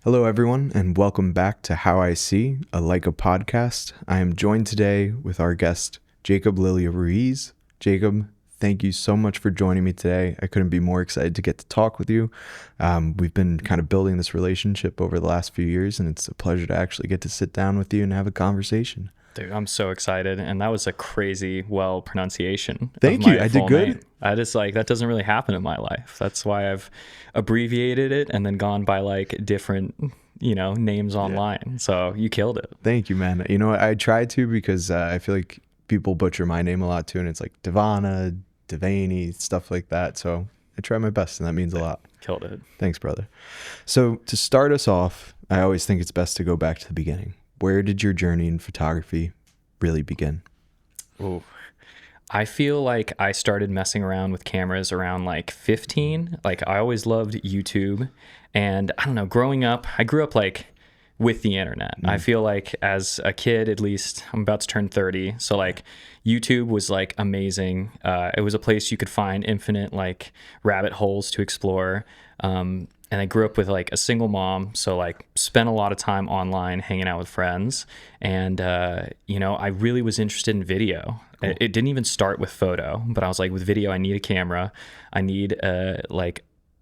Hello, everyone, and welcome back to How I See, a Leica podcast. I am joined today with our guest, Jakob Lilja-Ruiz. Jakob, thank you so much for joining me today. I couldn't be more excited to get to talk with you. We've been kind of building this relationship over the last few years, and it's a pleasure to actually get to sit down with you and have a conversation. Dude, I'm so excited. And that was a crazy well pronunciation. Thank you. I did good. Name. I just that doesn't really happen in my life. That's why I've abbreviated it and then gone by different, names online. Yeah. So you killed it. Thank you, man. I try to because I feel like people butcher my name a lot too. And it's like Devana, Devaney, stuff like that. So I try my best and that means a lot. Killed it. Thanks, brother. So to start us off, I always think it's best to go back to the beginning. Where did your journey in photography really begin? Ooh, I feel like I started messing around with cameras around 15. I always loved YouTube, and I don't know, growing up, I grew up with the internet. I feel like as a kid, at least, I'm about to turn 30. So YouTube was amazing. It was a place you could find infinite rabbit holes to explore. And I grew up with a single mom, so spent a lot of time online hanging out with friends. And, I really was interested in video. Cool. It didn't even start with photo, but I was with video, I need a camera. I need an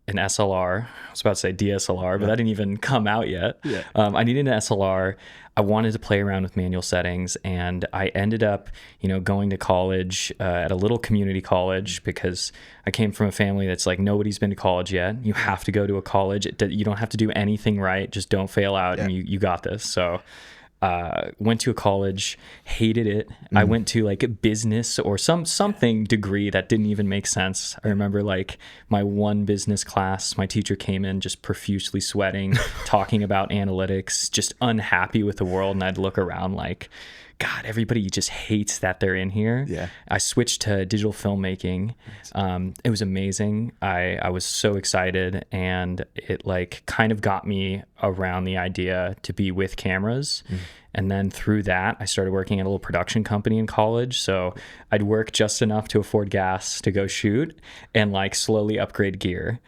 SLR. I was about to say DSLR, but that didn't even come out yet. Yeah. I needed an SLR. I wanted to play around with manual settings, and I ended up, going to college at a little community college because I came from a family that's nobody's been to college yet. You have to go to a college. You don't have to do anything right. Just don't fail out, and you got this. So went to a college, hated it. I went to a business or something degree that didn't even make sense. I remember my one business class, my teacher came in just profusely sweating, talking about analytics, just unhappy with the world. And I'd look around God, everybody just hates that they're in here. Yeah. I switched to digital filmmaking. It was amazing. I was so excited, and it kind of got me around the idea to be with cameras. And then through that, I started working at a little production company in college. So I'd work just enough to afford gas to go shoot and slowly upgrade gear.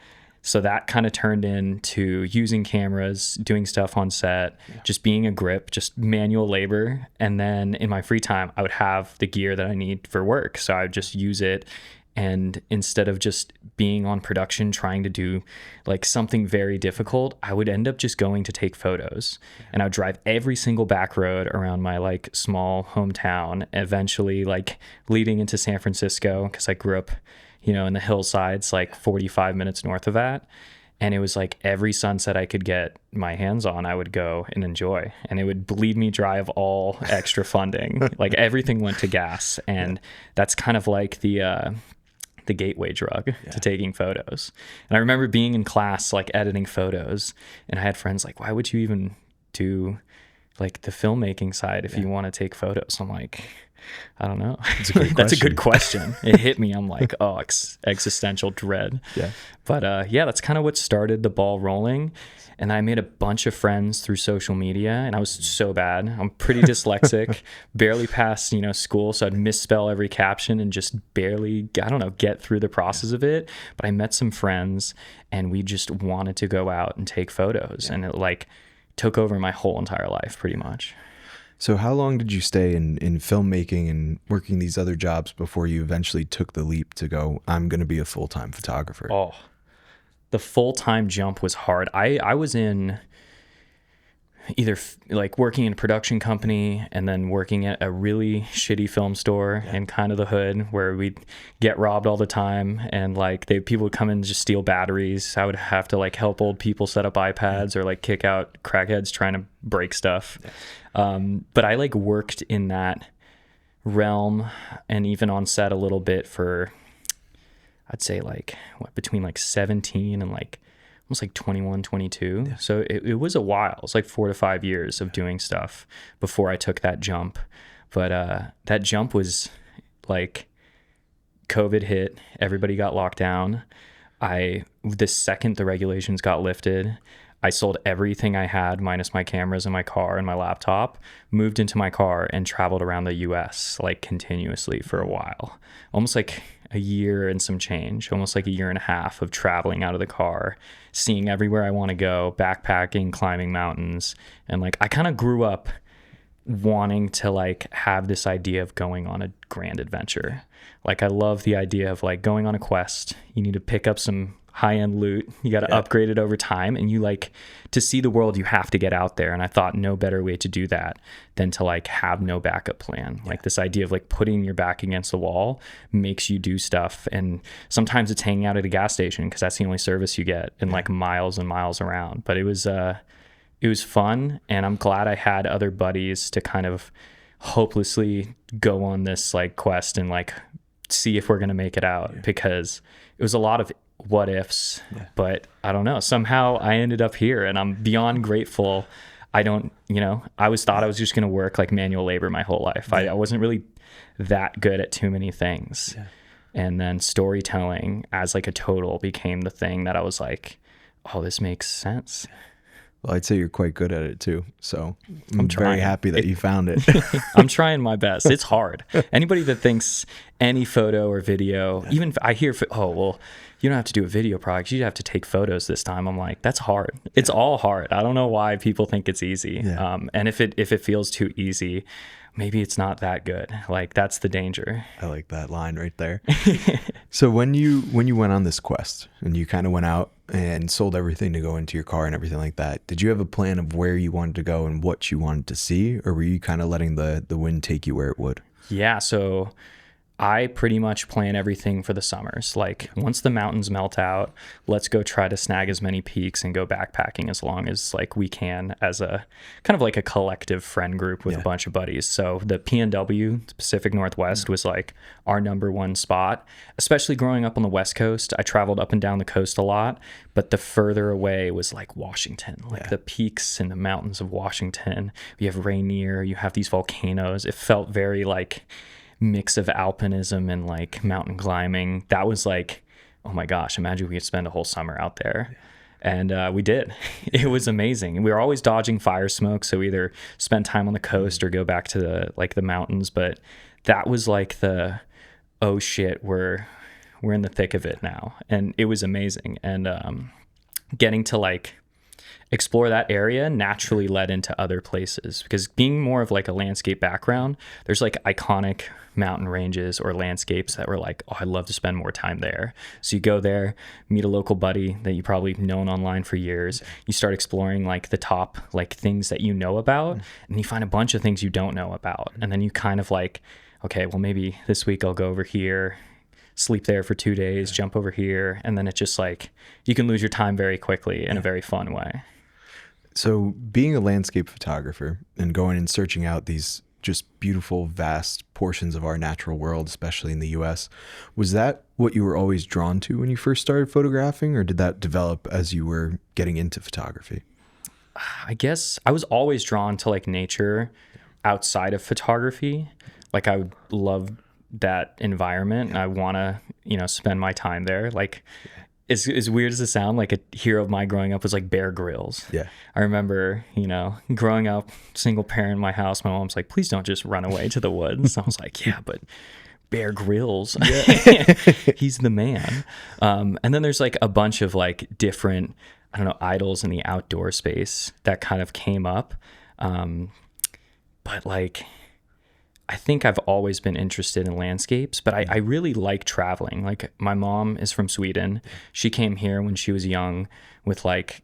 So that kind of turned into using cameras, doing stuff on set, just being a grip, just manual labor. And then in my free time, I would have the gear that I need for work. So I would just use it. And instead of just being on production, trying to do something very difficult, I would end up just going to take photos. And I would drive every single back road around my small hometown, eventually leading into San Francisco, because I grew up in the hillsides, 45 minutes north of that. And it was every sunset I could get my hands on, I would go and enjoy. And it would bleed me dry of all extra funding. Everything went to gas. And that's kind of the gateway drug to taking photos. And I remember being in class, editing photos. And I had friends why would you even do the filmmaking side if you want to take photos? I'm I don't know. That's a good question. It hit me. I'm existential dread. Yeah. But that's kind of what started the ball rolling. And I made a bunch of friends through social media, and I was so bad. I'm pretty dyslexic, barely passed, school. So I'd misspell every caption and just barely, get through the process of it. But I met some friends, and we just wanted to go out and take photos. And it took over my whole entire life pretty much. So how long did you stay in filmmaking and working these other jobs before you eventually took the leap to go, I'm going to be a full-time photographer? Oh, the full-time jump was hard. I was in either working in a production company and then working at a really shitty film store in kind of the hood where we'd get robbed all the time. And people would come in and just steal batteries. I would have to help old people set up iPads or kick out crackheads trying to break stuff. But I worked in that realm and even on set a little bit for, I'd say between 17 and almost 21, 22. Yeah. So it was a while. It was 4 to 5 years of doing stuff before I took that jump. But that jump was COVID hit, everybody got locked down. The second the regulations got lifted, I sold everything I had minus my cameras and my car and my laptop, moved into my car and traveled around the US continuously for a while. Almost a year and some change, almost like a year and a half of traveling out of the car, seeing everywhere I want to go, backpacking, climbing mountains. And like, I kind of grew up wanting to like have this idea of going on a grand adventure. Like, I love the idea of like going on a quest. You need to pick up some high-end loot. You got to upgrade it over time, and you like to see the world, you have to get out there. And I thought no better way to do that than to like have no backup plan. Like, this idea of like putting your back against the wall makes you do stuff. And sometimes it's hanging out at a gas station because that's the only service you get in like miles and miles around. But it was fun, and I'm glad I had other buddies to kind of hopelessly go on this like quest and like see if we're going to make it out, because it was a lot of what ifs, but I don't know. Somehow I ended up here, and I'm beyond grateful. I don't, I thought I was just going to work like manual labor my whole life. I wasn't really that good at too many things. Yeah. And then storytelling as like a total became the thing that I was like, oh, this makes sense. Well, I'd say you're quite good at it too. So I'm very happy that you found it. I'm trying my best. It's hard. Anybody that thinks any photo or video, even if I hear, oh, well, you don't have to do a video project, you have to take photos this time. I'm like, that's hard. It's all hard. I don't know why people think it's easy. Yeah. And if it feels too easy, maybe it's not that good. Like, that's the danger. I like that line right there. So when you went on this quest and you kind of went out and sold everything to go into your car and everything like that, did you have a plan of where you wanted to go and what you wanted to see, or were you kind of letting the wind take you where it would? Yeah, so I pretty much plan everything for the summers. Like, once the mountains melt out, let's go try to snag as many peaks and go backpacking as long as like we can, as a kind of like a collective friend group with a bunch of buddies. So the PNW, Pacific Northwest, was like our number one spot, especially growing up on the West Coast. I traveled up and down the coast a lot, but the further away was like Washington, like the peaks and the mountains of Washington. You have Rainier, you have these volcanoes. It felt very like mix of alpinism and like mountain climbing. That was like, oh my gosh, imagine we could spend a whole summer out there. And we did. It was amazing. We were always dodging fire smoke, so we either spend time on the coast or go back to the mountains. But that was like the, oh shit, we're in the thick of it now. And it was amazing. And getting to like explore that area naturally led into other places, because being more of like a landscape background, there's like iconic mountain ranges or landscapes that were like, oh, I'd love to spend more time there. So you go there, meet a local buddy that you probably known online for years. You start exploring like the top like things that you know about, and you find a bunch of things you don't know about. And then you kind of like, okay, well, maybe this week I'll go over here, sleep there for 2 days, jump over here. And then it's just like, you can lose your time very quickly in a very fun way. So being a landscape photographer and going and searching out these just beautiful, vast portions of our natural world, especially in the US, was that what you were always drawn to when you first started photographing, or did that develop as you were getting into photography? I guess I was always drawn to like nature outside of photography. Like, I would love that environment, and I want to, spend my time there. Like, as weird as it sounds, like a hero of mine growing up was like Bear Grylls. Yeah. I remember, growing up, single parent in my house, my mom's like, please don't just run away to the woods. I was like, yeah, but Bear Grylls, he's the man. And then there's like a bunch of like different, I don't know, idols in the outdoor space that kind of came up. But like, I think I've always been interested in landscapes, but I really like traveling. Like, my mom is from Sweden. She came here when she was young with like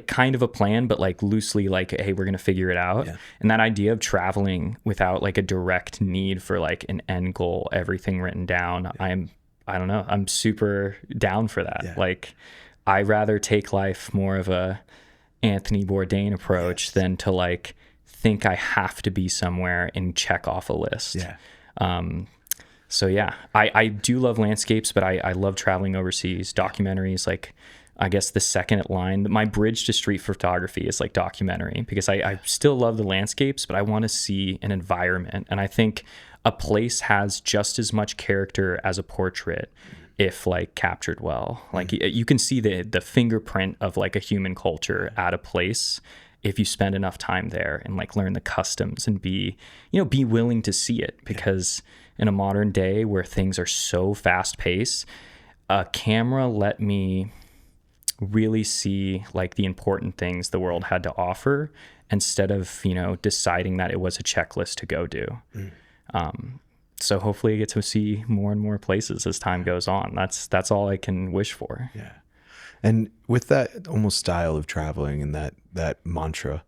kind of a plan, but like loosely like, hey, we're going to figure it out. Yeah. And that idea of traveling without like a direct need for like an end goal, everything written down, I don't know, I'm super down for that. Yeah. Like, I rather take life more of a Anthony Bourdain approach than to like think I have to be somewhere and check off a list. Yeah. So yeah, I do love landscapes, but I love traveling overseas. Documentaries, like, I guess the second at line, my bridge to street photography is like documentary, because I still love the landscapes, but I want to see an environment. And I think a place has just as much character as a portrait if like captured well. Like, you can see the fingerprint of like a human culture at a place. if you spend enough time there and like learn the customs and be willing to see it, because in a modern day where things are so fast paced, a camera let me really see like the important things the world had to offer instead of, deciding that it was a checklist to go do. So hopefully I get to see more and more places as time goes on. That's all I can wish for. Yeah. And with that almost style of traveling and that mantra,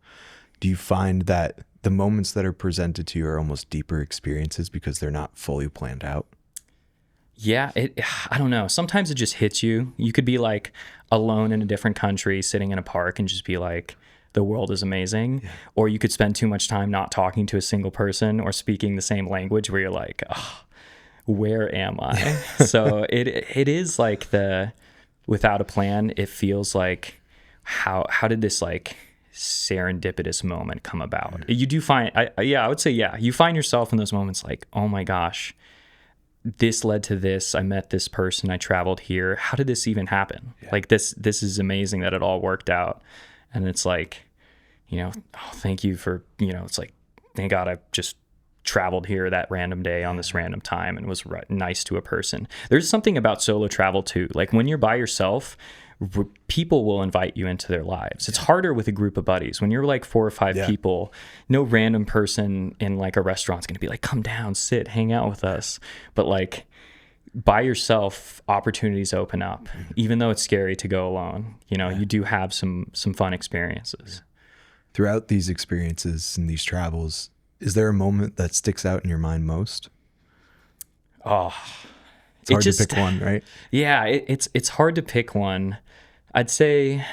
do you find that the moments that are presented to you are almost deeper experiences because they're not fully planned out? Yeah, I don't know. Sometimes it just hits you. You could be like alone in a different country, sitting in a park and just be like, the world is amazing. Yeah. Or you could spend too much time not talking to a single person or speaking the same language where you're like, oh, where am I? So it is like without a plan, it feels like how did this like serendipitous moment come about? You do find, I would say, you find yourself in those moments like, oh my gosh, this led to this. I met this person. I traveled here. How did this even happen? Yeah. Like this is amazing that it all worked out. And it's like, thank you for, it's like, thank God I just traveled here that random day on this random time and was nice to a person. There's something about solo travel too. Like when you're by yourself, people will invite you into their lives. It's harder with a group of buddies. When you're like 4 or 5 people, no random person in like a restaurant's going to be like, come down, sit, hang out with us. But like by yourself, opportunities open up, even though it's scary to go alone. You do have some fun experiences. Throughout these experiences and these travels, is there a moment that sticks out in your mind most? Oh, it's hard to pick one, right? Yeah, it's hard to pick one. I'd say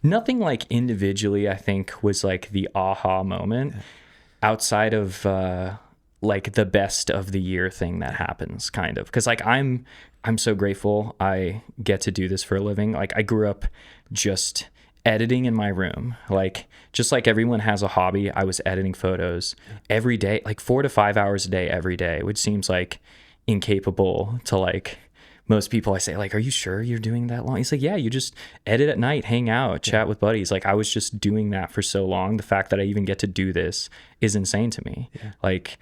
nothing like individually, I think, was like the aha moment outside of like the best of the year thing that happens, kind of. Because like I'm so grateful I get to do this for a living. Like I grew up just editing in my room. Like just like everyone has a hobby, I was editing photos every day, like 4 to 5 hours a day every day, which seems like incapable to like most people. I say like, are you sure you're doing that long? He's like, yeah, you just edit at night, hang out, chat with buddies. Like I was just doing that for so long. The fact that I even get to do this is insane to me. Like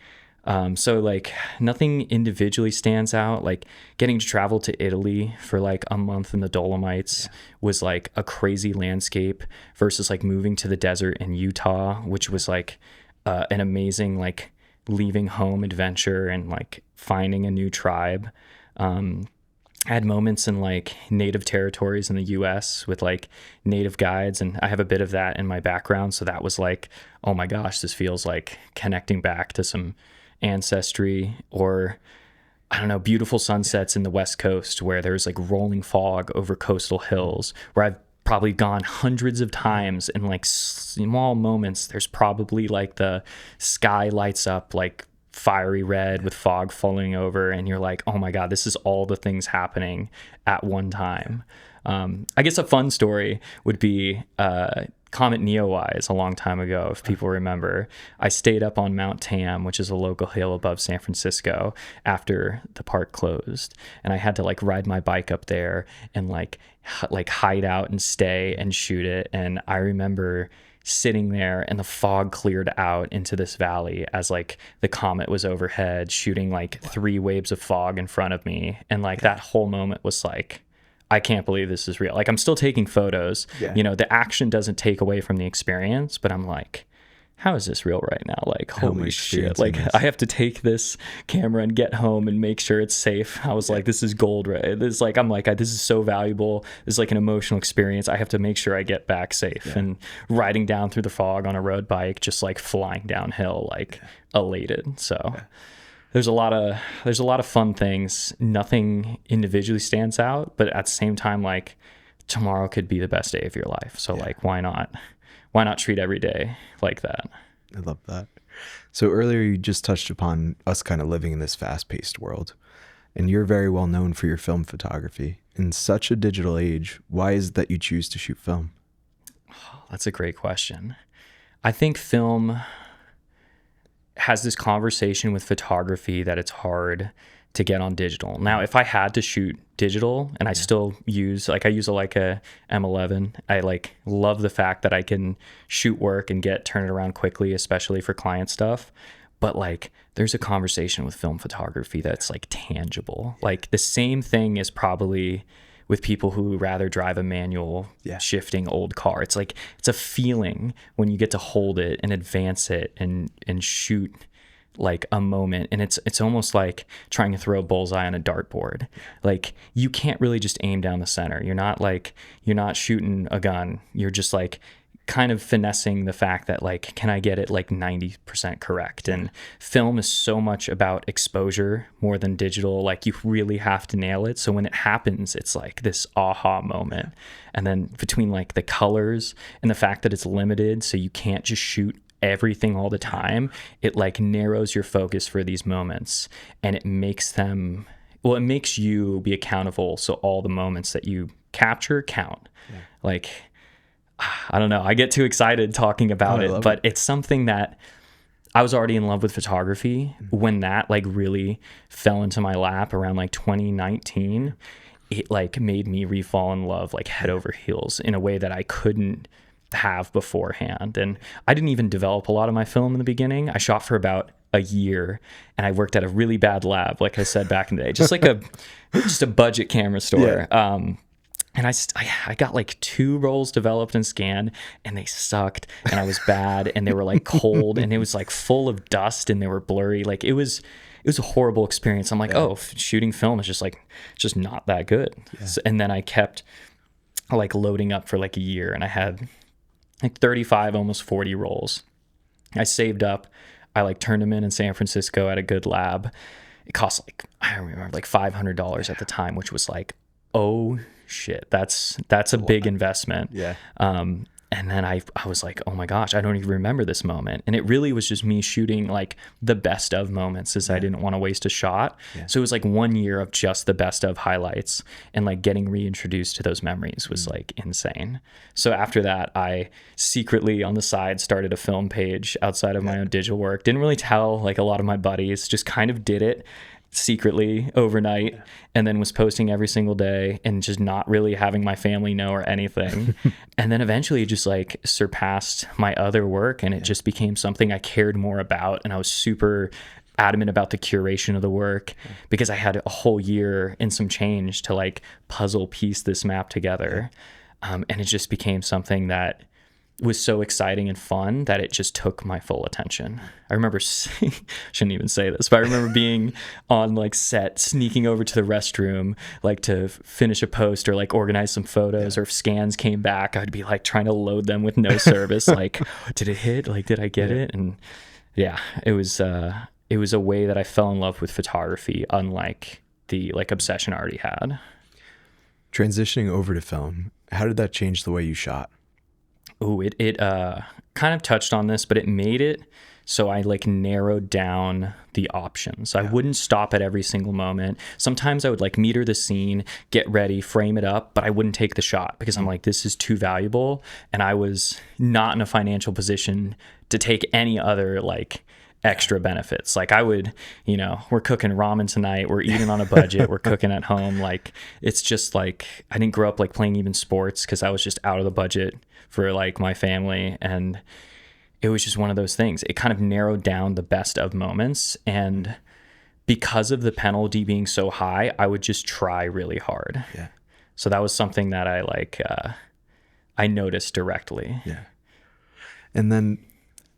so like nothing individually stands out. Like getting to travel to Italy for like a month in the Dolomites was like a crazy landscape versus like moving to the desert in Utah, which was like an amazing like leaving home adventure and like finding a new tribe. I had moments in like native territories in the US with like native guides, and I have a bit of that in my background. So that was like, oh my gosh, this feels like connecting back to some ancestry. Or I don't know, beautiful sunsets in the West Coast where there's like rolling fog over coastal hills, where I've probably gone hundreds of times. In like small moments, there's probably like the sky lights up like fiery red with fog falling over, and you're like, oh my God, this is all the things happening at one time. I guess a fun story would be Comet Neowise a long time ago, if people remember. I stayed up on Mount Tam, which is a local hill above San Francisco, after the park closed, and I had to like ride my bike up there and like hide out and stay and shoot it. And I remember sitting there and the fog cleared out into this valley as like the comet was overhead, shooting like 3 waves of fog in front of me. And like that whole moment was like, I can't believe this is real. Like I'm still taking photos, the action doesn't take away from the experience, but I'm like, how is this real right now? Like, holy shit. Like I have to take this camera and get home and make sure it's safe. I was like, this is gold, right? This is like, I'm like, this is so valuable. This is like an emotional experience. I have to make sure I get back safe. And riding down through the fog on a road bike, just like flying downhill, like elated. So there's a lot of fun things. Nothing individually stands out, but at the same time, like tomorrow could be the best day of your life. So like, why not treat every day like that? I love that. So earlier you just touched upon us kind of living in this fast-paced world, and you're very well known for your film photography. In such a digital age, why is it that you choose to shoot film? Oh, that's a great question. I think film has this conversation with photography that it's hard to get on digital. Now, if I had to shoot digital, and I still use, like, I use a Leica M11. I like love the fact that I can shoot work and turn it around quickly, especially for client stuff. But like, there's a conversation with film photography that's like tangible. Like the same thing is probably with people who rather drive a manual shifting old car. It's like, it's a feeling when you get to hold it and advance it and shoot like a moment. And it's almost like trying to throw a bullseye on a dartboard. Like you can't really just aim down the center. You're not shooting a gun. You're just like kind of finessing the fact that like, can I get it like 90% correct? And film is so much about exposure more than digital. Like you really have to nail it. So when it happens, it's like this aha moment. And then between like the colors and the fact that it's limited, so you can't just shoot everything all the time, it like narrows your focus for these moments, and it makes you be accountable. So all the moments that you capture count. Like, I don't know. I get too excited talking about it, but it's something that I was already in love with photography when that like really fell into my lap around like 2019. It like made me re-fall in love like head over heels in a way that I couldn't have beforehand. And I didn't even develop a lot of my film in the beginning. I shot for about a year, and I worked at a really bad lab, like I said back in the day, just like just a budget camera store. And I got like 2 rolls developed and scanned, and they sucked, and I was bad, and they were like cold, and it was like full of dust, and they were blurry. Like it was a horrible experience. I'm like, shooting film is just not that good. And then I kept like loading up for like a year, and I had like 35, almost 40 rolls. I saved up. I like turned them in San Francisco at a good lab. It cost like, I don't remember, like $500 at the time, which was like, oh shit, that's a big investment. And then I was like, oh my gosh, I don't even remember this moment. And it really was just me shooting like the best of moments, as I didn't want to waste a shot. So it was like 1 year of just the best of highlights, and like getting reintroduced to those memories was like insane. So after that, I secretly on the side started a film page outside of my own digital work. Didn't really tell like a lot of my buddies, just kind of did it secretly overnight, and then was posting every single day and just not really having my family know or anything. And then eventually it just like surpassed my other work, and it just became something I cared more about. And I was super adamant about the curation of the work because I had a whole year and some change to like puzzle piece this map together. And it just became something that was so exciting and fun that it just took my full attention. I remember, shouldn't even say this, but I remember being on like set, sneaking over to the restroom, like to finish a post or like organize some photos, or if scans came back, I'd be like trying to load them with no service. Like, did it hit? Like, did I get it? And it was a way that I fell in love with photography, unlike the like obsession I already had. Transitioning over to film, how did that change the way you shot? Oh, it kind of touched on this, but it made it so I like narrowed down the options. I wouldn't stop at every single moment. Sometimes I would like meter the scene, get ready, frame it up, but I wouldn't take the shot because I'm like, this is too valuable. And I was not in a financial position to take any other like extra benefits. Like I would, we're cooking ramen tonight, we're eating on a budget, we're cooking at home. Like, it's just like, I didn't grow up like playing even sports because I was just out of the budget for like my family. And it was just one of those things. It kind of narrowed down the best of moments. And because of the penalty being so high, I would just try really hard. So that was something that I like, I noticed directly. And then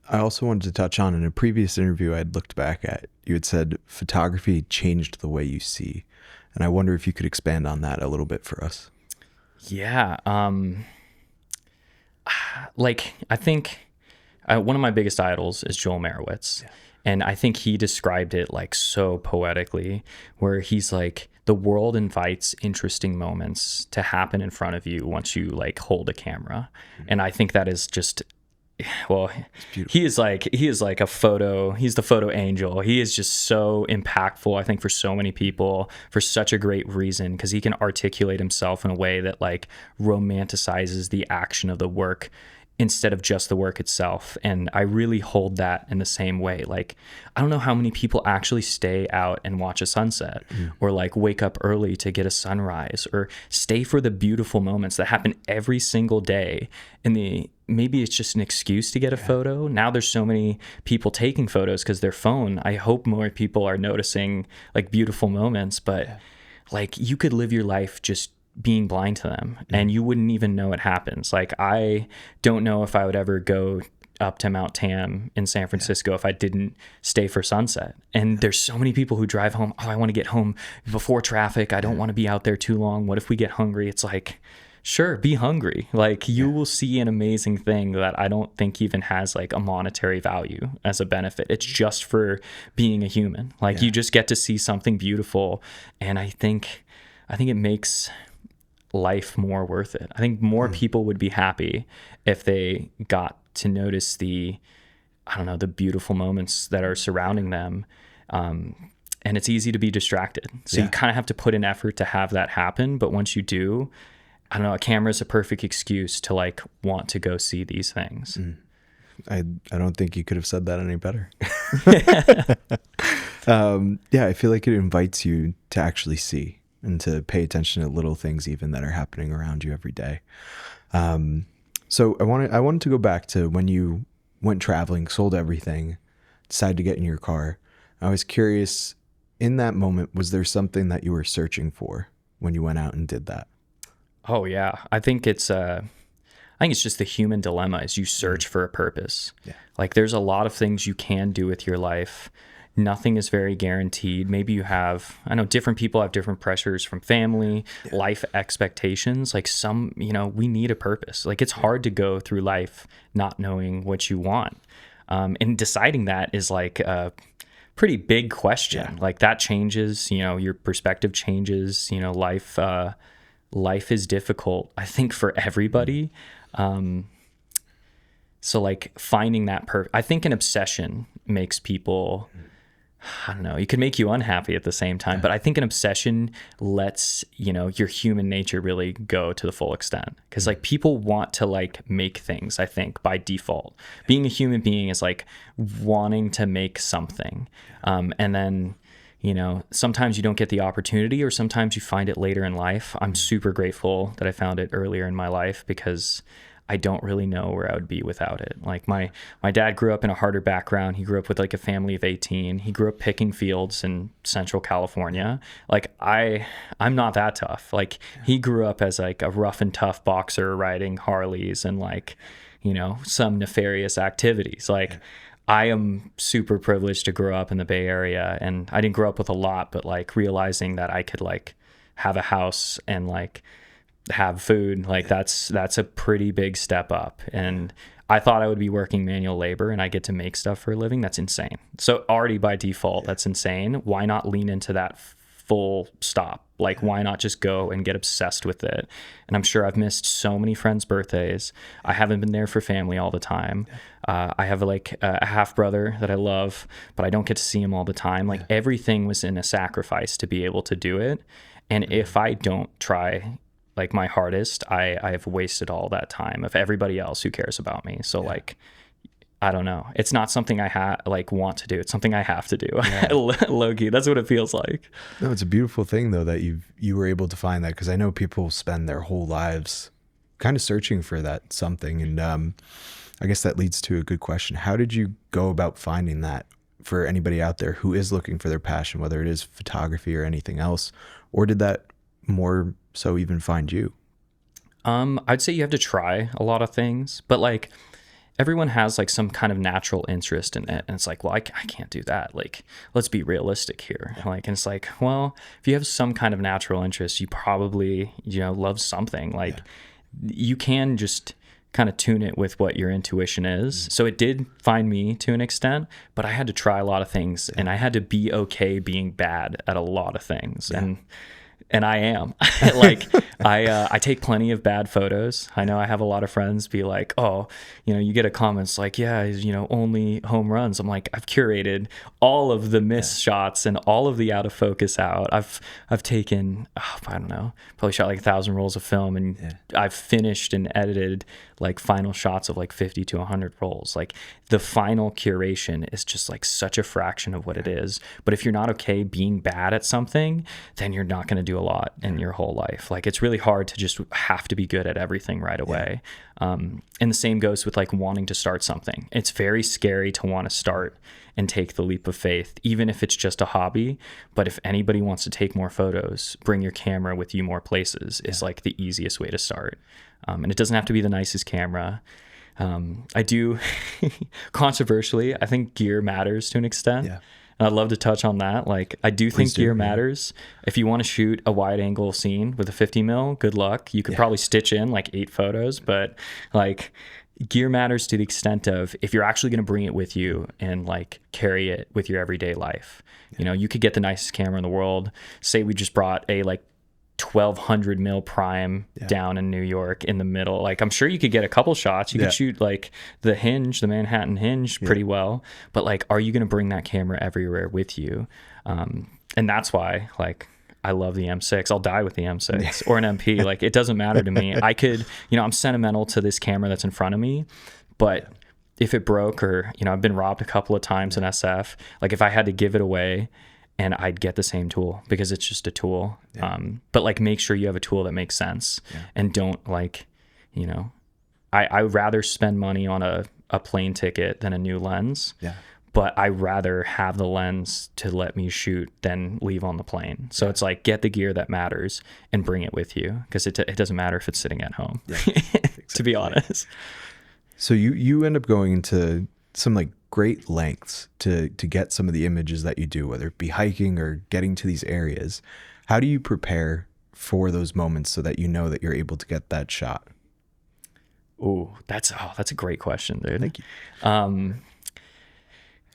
I also wanted to touch on, in a previous interview I'd looked back at, you had said photography changed the way you see. And I wonder if you could expand on that a little bit for us. Like, I think one of my biggest idols is Joel Merowitz. And I think he described it like so poetically, where he's like, the world invites interesting moments to happen in front of you once you like hold a camera. And I think that is just, well, he is like he's the photo angel. He is just so impactful, I think, for so many people, for such a great reason, because he can articulate himself in a way that like romanticizes the action of the work instead of just the work itself. And I really hold that in the same way. Like, I don't know how many people actually stay out and watch a sunset or like wake up early to get a sunrise or stay for the beautiful moments that happen every single day. And maybe it's just an excuse to get a photo. Now there's so many people taking photos because their phone. I hope more people are noticing like beautiful moments, but like you could live your life just being blind to them and you wouldn't even know it happens. Like, I don't know if I would ever go up to Mount Tam in San Francisco if I didn't stay for sunset. And there's so many people who drive home. Oh, I want to get home before traffic. I don't want to be out there too long. What if we get hungry? It's like, sure, be hungry. Like, you will see an amazing thing that I don't think even has like a monetary value as a benefit. It's just for being a human. Like, you just get to see something beautiful. And I think it makes life more worth it. I think more people would be happy if they got to notice the beautiful moments that are surrounding them. And it's easy to be distracted. So you kind of have to put an effort to have that happen. But once you do, I don't know, a camera is a perfect excuse to like want to go see these things. I don't think you could have said that any better. I feel like it invites you to actually see and to pay attention to little things even that are happening around you every day. So I wanted to go back to when you went traveling, sold everything, decided to get in your car. I was curious, in that moment, was there something that you were searching for when you went out and did that? Oh yeah. I think it's just the human dilemma is you search for a purpose. Yeah. Like, there's a lot of things you can do with your life. Nothing is very guaranteed. Maybe I know different people have different pressures from family, life expectations. Like, we need a purpose. Like, it's hard to go through life not knowing what you want. And deciding that is like a pretty big question. Like, that changes, your perspective changes, life is difficult, I think, for everybody. So like finding that I think an obsession makes people, I don't know, it could make you unhappy at the same time, but I think an obsession lets, your human nature really go to the full extent. Cause like people want to like make things, I think, by default. Being a human being is like wanting to make something. And then, sometimes you don't get the opportunity, or sometimes you find it later in life. I'm super grateful that I found it earlier in my life, because I don't really know where I would be without it. Like my dad grew up in a harder background. He grew up with like a family of 18. He grew up picking fields in Central California. Like I'm not that tough. Like he grew up as like a rough and tough boxer riding Harleys and like, some nefarious activities. Like I am super privileged to grow up in the Bay Area, and I didn't grow up with a lot, but like realizing that I could like have a house and like have food, like that's a pretty big step up. And I thought I would be working manual labor and I get to make stuff for a living. That's insane. So already by default, that's insane. Why not lean into that full stop? Like, why not just go and get obsessed with it? And I'm sure I've missed so many friends' birthdays. I haven't been there for family all the time. I have like a half brother that I love, but I don't get to see him all the time. Like everything was in a sacrifice to be able to do it. And if I don't try like my hardest, I have wasted all that time of everybody else who cares about me. So like, I don't know. It's not something I want to do. It's something I have to do. Low-key, that's what it feels like. No, it's a beautiful thing though that you were able to find that, because I know people spend their whole lives kind of searching for that something. And I guess that leads to a good question. How did you go about finding that for anybody out there who is looking for their passion, whether it is photography or anything else? Or did that more so even find you? I'd say you have to try a lot of things, but like everyone has like some kind of natural interest in it. And it's like, well, I can't do that. Like, let's be realistic here. Like, and it's like, well, if you have some kind of natural interest, you probably, love something. Like you can just kind of tune it with what your intuition is. So it did find me to an extent, but I had to try a lot of things and I had to be okay being bad at a lot of things. And And I am like, I take plenty of bad photos. I know I have a lot of friends be like, oh, you get a comments like, yeah, only home runs. I'm like, I've curated all of the missed shots and all of the out of focus out. I've taken, I don't know, probably shot like 1,000 rolls of film, and I've finished and edited like final shots of like 50 to 100 rolls. Like the final curation is just like such a fraction of what it is. But if you're not okay being bad at something, then you're not going to do a lot in your whole life. Like it's really hard to just have to be good at everything right away. And the same goes with like wanting to start something. It's very scary to want to start and take the leap of faith, even if it's just a hobby. But if anybody wants to take more photos, bring your camera with you more places is like the easiest way to start. And it doesn't have to be the nicest camera. I do, controversially, I think gear matters to an extent. Yeah. And I'd love to touch on that. Like, I do think gear matters. If you want to shoot a wide angle scene with a 50 mil, good luck. You could probably stitch in like 8 photos, but like gear matters to the extent of if you're actually going to bring it with you and like carry it with your everyday life. You could get the nicest camera in the world. Say we just brought a like 1,200 mil prime down in New York in the middle. Like, I'm sure you could get a couple shots. You could shoot like the Manhattan hinge pretty well, but like, are you going to bring that camera everywhere with you? And that's why like, I love the M6. I'll die with the M6 or an MP. Like, it doesn't matter to me. I could, I'm sentimental to this camera that's in front of me, but if it broke or, I've been robbed a couple of times in SF, like if I had to give it away, and I'd get the same tool because it's just a tool. But like, make sure you have a tool that makes sense and don't like, I rather spend money on a plane ticket than a new lens. But I rather have the lens to let me shoot than leave on the plane. So it's like, get the gear that matters and bring it with you, because it doesn't matter if it's sitting at home, to be honest. So you end up going into some like great lengths to get some of the images that you do, whether it be hiking or getting to these areas. How do you prepare for those moments so that you know that you're able to get that shot? That's a great question, dude. Thank you.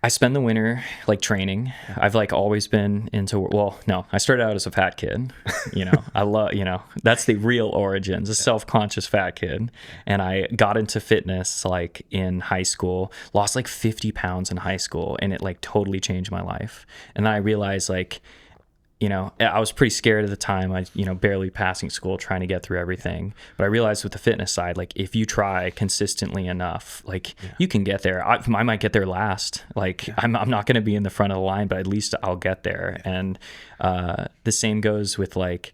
I spend the winter like training. I've like always been into, I started out as a fat kid, I love, that's the real origins, a self-conscious fat kid. And I got into fitness like in high school, lost like 50 pounds in high school, and it like totally changed my life. And then I realized like, I was pretty scared at the time. I, barely passing school, trying to get through everything. But I realized with the fitness side, like if you try consistently enough, like you can get there. I might get there last. Like I'm not going to be in the front of the line, but at least I'll get there. And the same goes with like,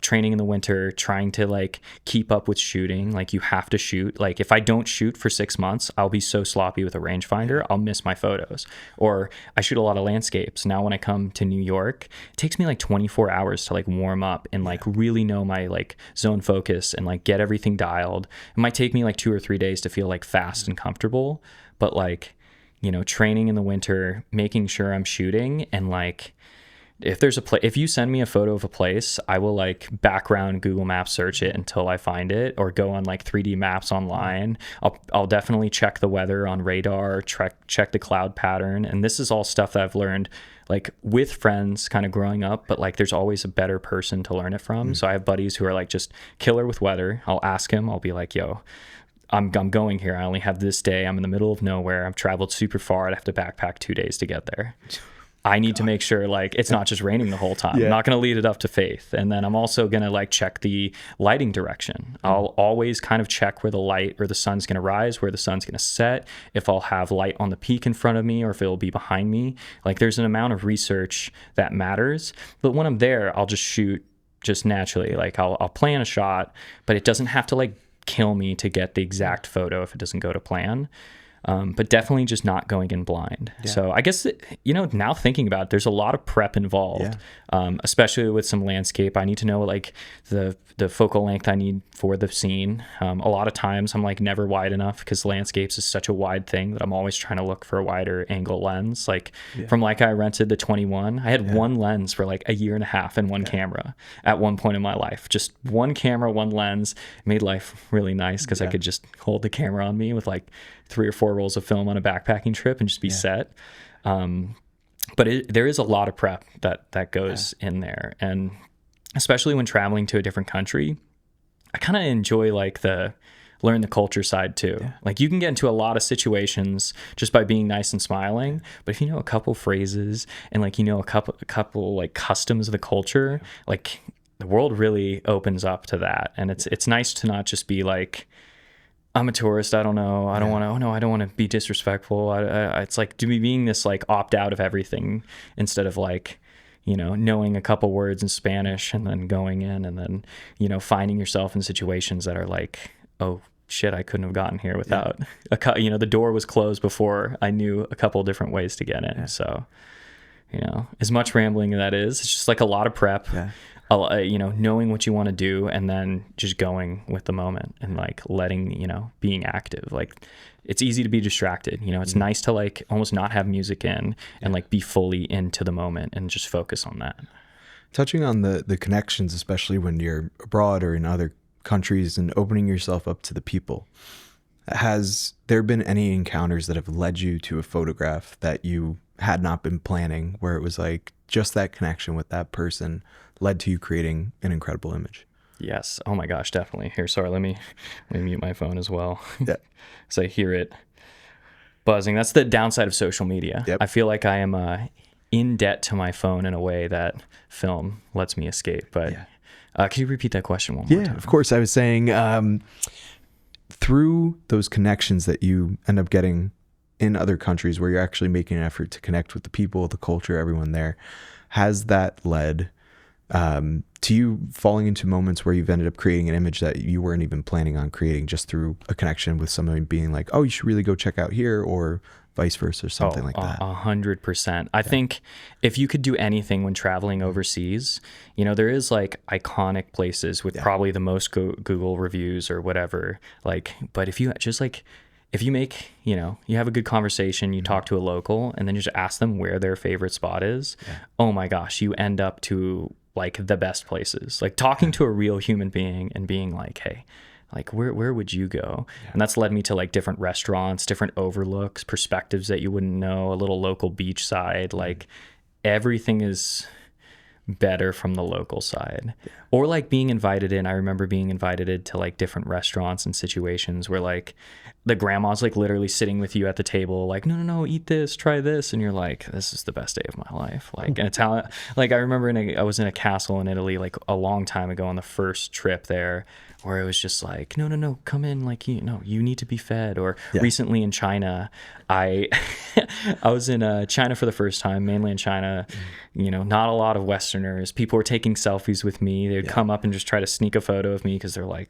training in the winter, trying to like keep up with shooting. Like you have to shoot. Like if I don't shoot for 6 months, I'll be so sloppy with a rangefinder, I'll miss my photos. Or I shoot a lot of landscapes. Now when I come to New York, it takes me like 24 hours to like warm up and like really know my like zone focus and like get everything dialed. It might take me like 2 or 3 days to feel like fast and comfortable, but like, training in the winter, making sure I'm shooting, and like, if you send me a photo of a place, I will like background Google Maps search it until I find it, or go on like 3D maps online. I'll definitely check the weather on radar, check the cloud pattern. And this is all stuff that I've learned like with friends kind of growing up, but like there's always a better person to learn it from. So I have buddies who are like just killer with weather. I'll ask him, I'll be like, yo, I'm going here. I only have this day. I'm in the middle of nowhere. I've traveled super far. I'd have to backpack 2 days to get there. I need to make sure like it's not just raining the whole time. I'm not going to lead it up to faith. And then I'm also going to like check the lighting direction. I'll always kind of check where the light or the sun's going to rise, where the sun's going to set, if I'll have light on the peak in front of me or if it'll be behind me. Like there's an amount of research that matters. But when I'm there, I'll just shoot just naturally. Like I'll plan a shot, but it doesn't have to like kill me to get the exact photo if it doesn't go to plan. But definitely just not going in blind. So I guess, now thinking about it, there's a lot of prep involved, especially with some landscape. I need to know like the focal length I need for the scene. A lot of times I'm like never wide enough because landscapes is such a wide thing that I'm always trying to look for a wider angle lens. Like from like I rented the 21, I had one lens for like a year and a half and one camera at one point in my life. Just one camera, one lens. It made life really nice because I could just hold the camera on me with like 3 or 4 rolls of film on a backpacking trip and just be set. But there is a lot of prep that goes in there. And especially when traveling to a different country, I kind of enjoy like learn the culture side too. Yeah. Like you can get into a lot of situations just by being nice and smiling, but if you know a couple phrases and like, you know, a couple like customs of the culture, like the world really opens up to that. And it's nice to not just be like, I'm a tourist. I don't know. I don't want to. Oh no, I don't want to be disrespectful. It's like being this like opt out of everything instead of like, you know, knowing a couple words in Spanish and then going in and then, you know, finding yourself in situations that are like, oh shit, I couldn't have gotten here without you know, the door was closed before I knew a couple different ways to get in. Yeah. So, you know, as much rambling that is, it's just like a lot of prep. Yeah. You know, knowing what you want to do and then just going with the moment and like letting, you know, being active. Like it's easy to be distracted. You know, it's nice to like almost not have music in and like be fully into the moment and just focus on that. Touching on the connections, especially when you're abroad or in other countries and opening yourself up to the people, has there been any encounters that have led you to a photograph that you had not been planning, where it was like just that connection with that person led to you creating an incredible image? Yes. Oh my gosh, definitely. Here, sorry, let me mute my phone as well. Yeah. So I hear it buzzing. That's the downside of social media. Yep. I feel like I am in debt to my phone in a way that film lets me escape. But could you repeat that question one more time? Yeah, of course. I was saying through those connections that you end up getting in other countries where you're actually making an effort to connect with the people, the culture, everyone there, has that led to you falling into moments where you've ended up creating an image that you weren't even planning on creating just through a connection with somebody being like, oh, you should really go check out here, or vice versa, or something like that? 100%. I think if you could do anything when traveling overseas, you know, there is like iconic places with probably the most Google reviews or whatever. Like, but if you just like, if you make, you know, you have a good conversation, you talk to a local and then you just ask them where their favorite spot is. Oh my gosh, you end up to like the best places, like talking to a real human being and being like, hey, like where would you go? And that's led me to like different restaurants, different overlooks, perspectives that you wouldn't know, a little local beach side. Like everything is better from the local side. Or like being invited in. I remember being invited to like different restaurants and situations where like the grandma's like literally sitting with you at the table, like, no, eat this, try this. And you're like, this is the best day of my life. Like an Italian, like I remember I was in a castle in Italy, like a long time ago on the first trip there, where it was just like, no, come in. Like, you know, you need to be fed. Or recently in China, I was in China for the first time, mainland China, you know, not a lot of Westerners. People were taking selfies with me. They'd come up and just try to sneak a photo of me because they're like,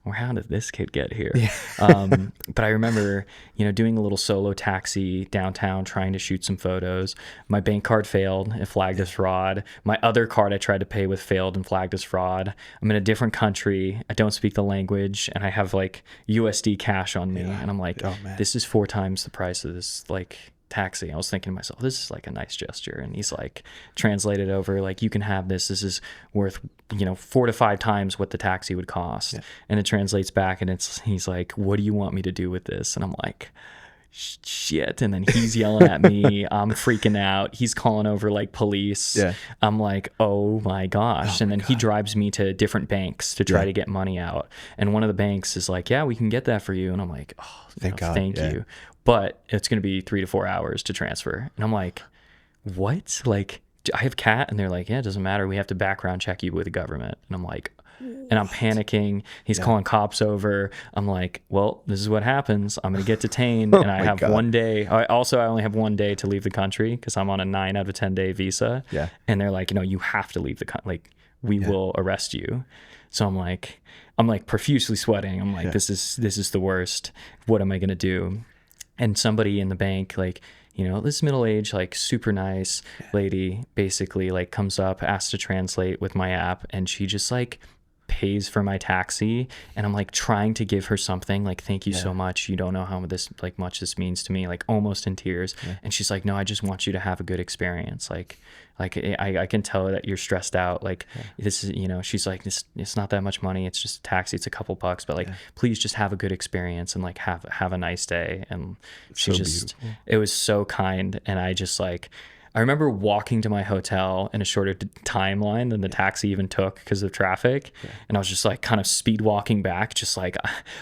well, how did this kid get here? But I remember, you know, doing a little solo taxi downtown, trying to shoot some photos. My bank card failed. It flagged as fraud. My other card I tried to pay with failed and flagged as fraud. I'm in a different country. I don't speak the language and I have like USD cash on me. And I'm like, this is 4 times the price of this like taxi. I was thinking to myself, this is like a nice gesture. And he's like, translated over, like, you can have this. This is worth, you know, 4 to 5 times what the taxi would cost. And it translates back and he's like, what do you want me to do with this? And I'm like, shit. And then he's yelling at me. I'm freaking out. He's calling over like police. I'm like, oh my gosh. And then he drives me to different banks to try to get money out. And one of the banks is like, yeah, we can get that for you. And I'm like, oh, thank God. Thank you. But it's going to be 3 to 4 hours to transfer. And I'm like, what? Like, I have cat? And they're like, yeah, it doesn't matter. We have to background check you with the government. And I'm like, and I'm panicking. He's calling cops over. I'm like, well, this is what happens. I'm going to get detained. And I have 1 day. I only have 1 day to leave the country because I'm on a 9 out of 10 day visa. And they're like, you have to leave the country. Like, we will arrest you. So I'm like profusely sweating. I'm like, this is the worst. What am I going to do? And somebody in the bank, like, you know, this middle-aged, like, super nice lady basically, like, comes up, asks to translate with my app, and she just, like, pays for my taxi. And I'm, like, trying to give her something, like, thank you so much. You don't know how much this means to me, like, almost in tears. And she's like, no, I just want you to have a good experience. Like I can tell that you're stressed out. Like this is, you know, she's like, it's not that much money. It's just a taxi. It's a couple bucks, but like, please just have a good experience and like have a nice day. And she it was so kind. And I just like, I remember walking to my hotel in a shorter timeline than the taxi even took because of traffic. Yeah. And I was just like kind of speed walking back, just like,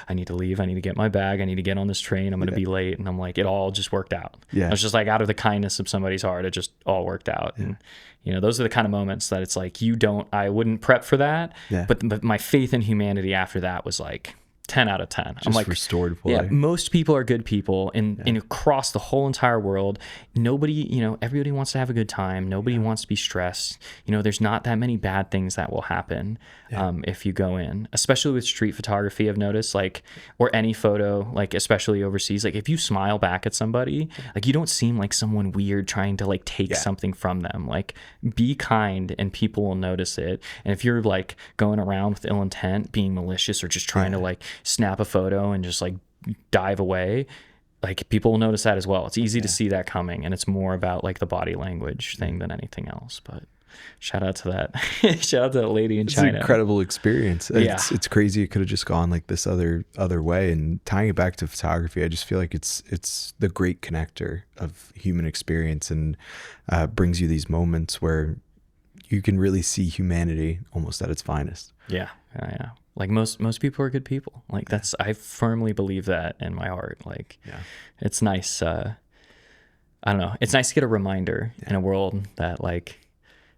I need to leave. I need to get my bag. I need to get on this train. I'm going to be late. And I'm like, it all just worked out. Yeah. I was just like, out of the kindness of somebody's heart, it just all worked out. Yeah. And, you know, those are the kind of moments that it's like, I wouldn't prep for that. Yeah. But my faith in humanity after that was like, 10 out of 10. Just I'm like, restored fully. Yeah, most people are good people and across the whole entire world. Nobody, you know, everybody wants to have a good time. Nobody wants to be stressed. You know, there's not that many bad things that will happen if you go in, especially with street photography. I've noticed, like, or any photo, like especially overseas, like if you smile back at somebody, like you don't seem like someone weird trying to like take something from them. Like, be kind and people will notice it. And if you're like going around with ill intent, being malicious or just trying to like snap a photo and just like dive away, like people will notice that as well. It's easy to see that coming, and it's more about like the body language thing than anything else. But shout out to that shout out to that lady in China. It's an incredible experience. It's crazy. It could have just gone like this other way. And tying it back to photography, I just feel like it's the great connector of human experience, and brings you these moments where you can really see humanity almost at its finest. Yeah. Like most people are good people. Like I firmly believe that in my heart. Like, it's nice. I don't know. It's nice to get a reminder in a world that like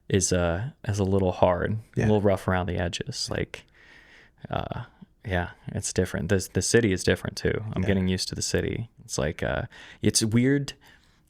is a little hard, a little rough around the edges. Like, it's different. The city is different too. I'm getting used to the city. It's like, it's weird.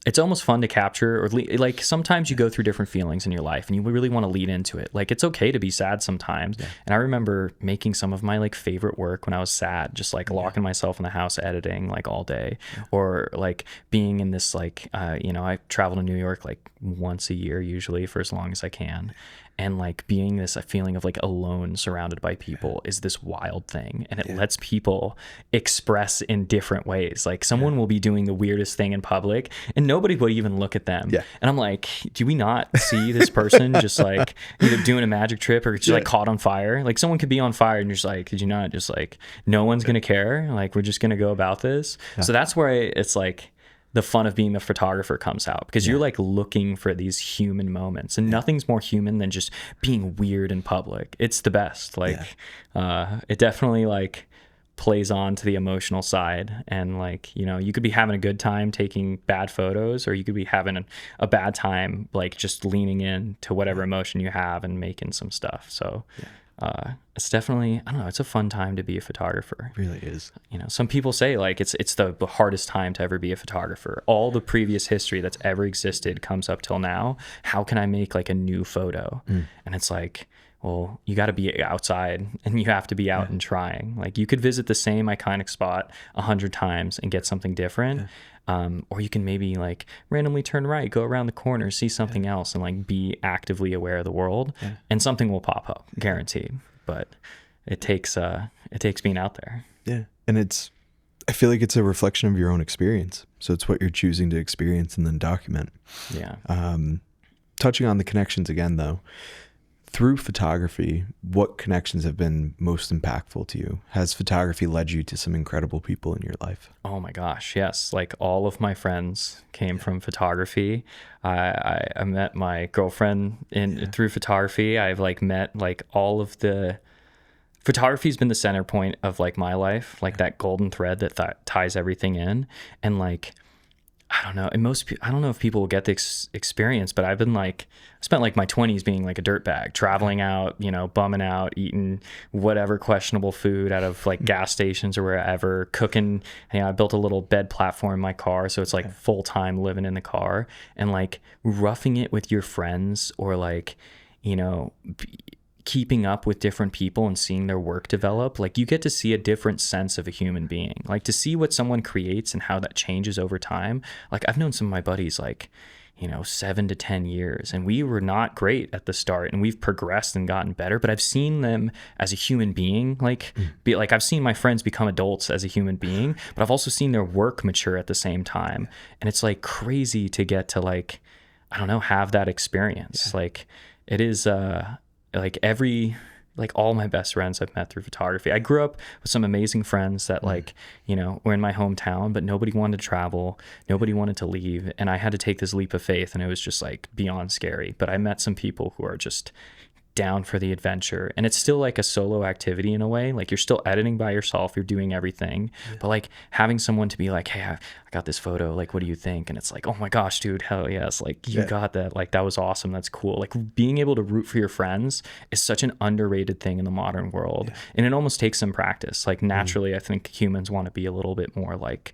It's almost fun to capture, or like sometimes you go through different feelings in your life and you really want to lead into it. Like, it's okay to be sad sometimes. And I remember making some of my like favorite work when I was sad, just like locking myself in the house editing like all day, or like being in this like, I travel to New York like once a year usually for as long as I can. And like being this feeling of like alone surrounded by people is this wild thing, and it lets people express in different ways. Like someone will be doing the weirdest thing in public and nobody would even look at them. And I'm like, do we not see this person just like either doing a magic trip or just like caught on fire? Like someone could be on fire and you're just like, did you not just like, no one's gonna care, like we're just gonna go about this. So that's where it's like the fun of being the photographer comes out, because you're like looking for these human moments, and nothing's more human than just being weird in public. It's the best. Like, it definitely like plays on to the emotional side, and like, you know, you could be having a good time taking bad photos, or you could be having a bad time, like just leaning in to whatever emotion you have and making some stuff. So it's definitely, I don't know, it's a fun time to be a photographer. It really is. You know, some people say like it's the hardest time to ever be a photographer. All the previous history that's ever existed comes up till now. How can I make like a new photo? And it's like, well, you got to be outside and you have to be out and trying. Like, you could visit the same iconic spot 100 times and get something different. Or you can maybe like randomly turn right, go around the corner, see something else, and like be actively aware of the world, and something will pop up, guaranteed. But it takes being out there. Yeah. And I feel like it's a reflection of your own experience. So it's what you're choosing to experience and then document. Yeah. Touching on the connections again though, through photography, what connections have been most impactful to you? Has photography led you to some incredible people in your life? Oh my gosh, yes. Like, all of my friends came from photography. I met my girlfriend through photography. I've like met like all of the... Photography's been the center point of like my life, like that golden thread that ties everything in. And like, I don't know. And I don't know if people will get this experience, but I've been like, spent like my 20s being like a dirtbag, traveling out, you know, bumming out, eating whatever questionable food out of like gas stations or wherever, cooking. You know, I built a little bed platform in my car, so it's like full time living in the car, and like roughing it with your friends, or like, you know, keeping up with different people and seeing their work develop. Like, you get to see a different sense of a human being, like to see what someone creates and how that changes over time. Like, I've known some of my buddies like, you know, 7 to 10 years, and we were not great at the start, and we've progressed and gotten better, but I've seen them as a human being, like be like, I've seen my friends become adults as a human being, but I've also seen their work mature at the same time. And it's like crazy to get to like, I don't know, have that experience. Like, it is like every like all my best friends I've met through photography. I grew up with some amazing friends that like, you know, were in my hometown, but nobody wanted to travel. Nobody wanted to leave. And I had to take this leap of faith, and it was just like beyond scary. But I met some people who are just down for the adventure, and it's still like a solo activity in a way. Like you're still editing by yourself, you're doing everything, but like having someone to be like, hey, I got this photo, like what do you think? And it's like, oh my gosh, dude, hell yes, like you got that, like that was awesome, that's cool. Like being able to root for your friends is such an underrated thing in the modern world, and it almost takes some practice. Like naturally I think humans want to be a little bit more like,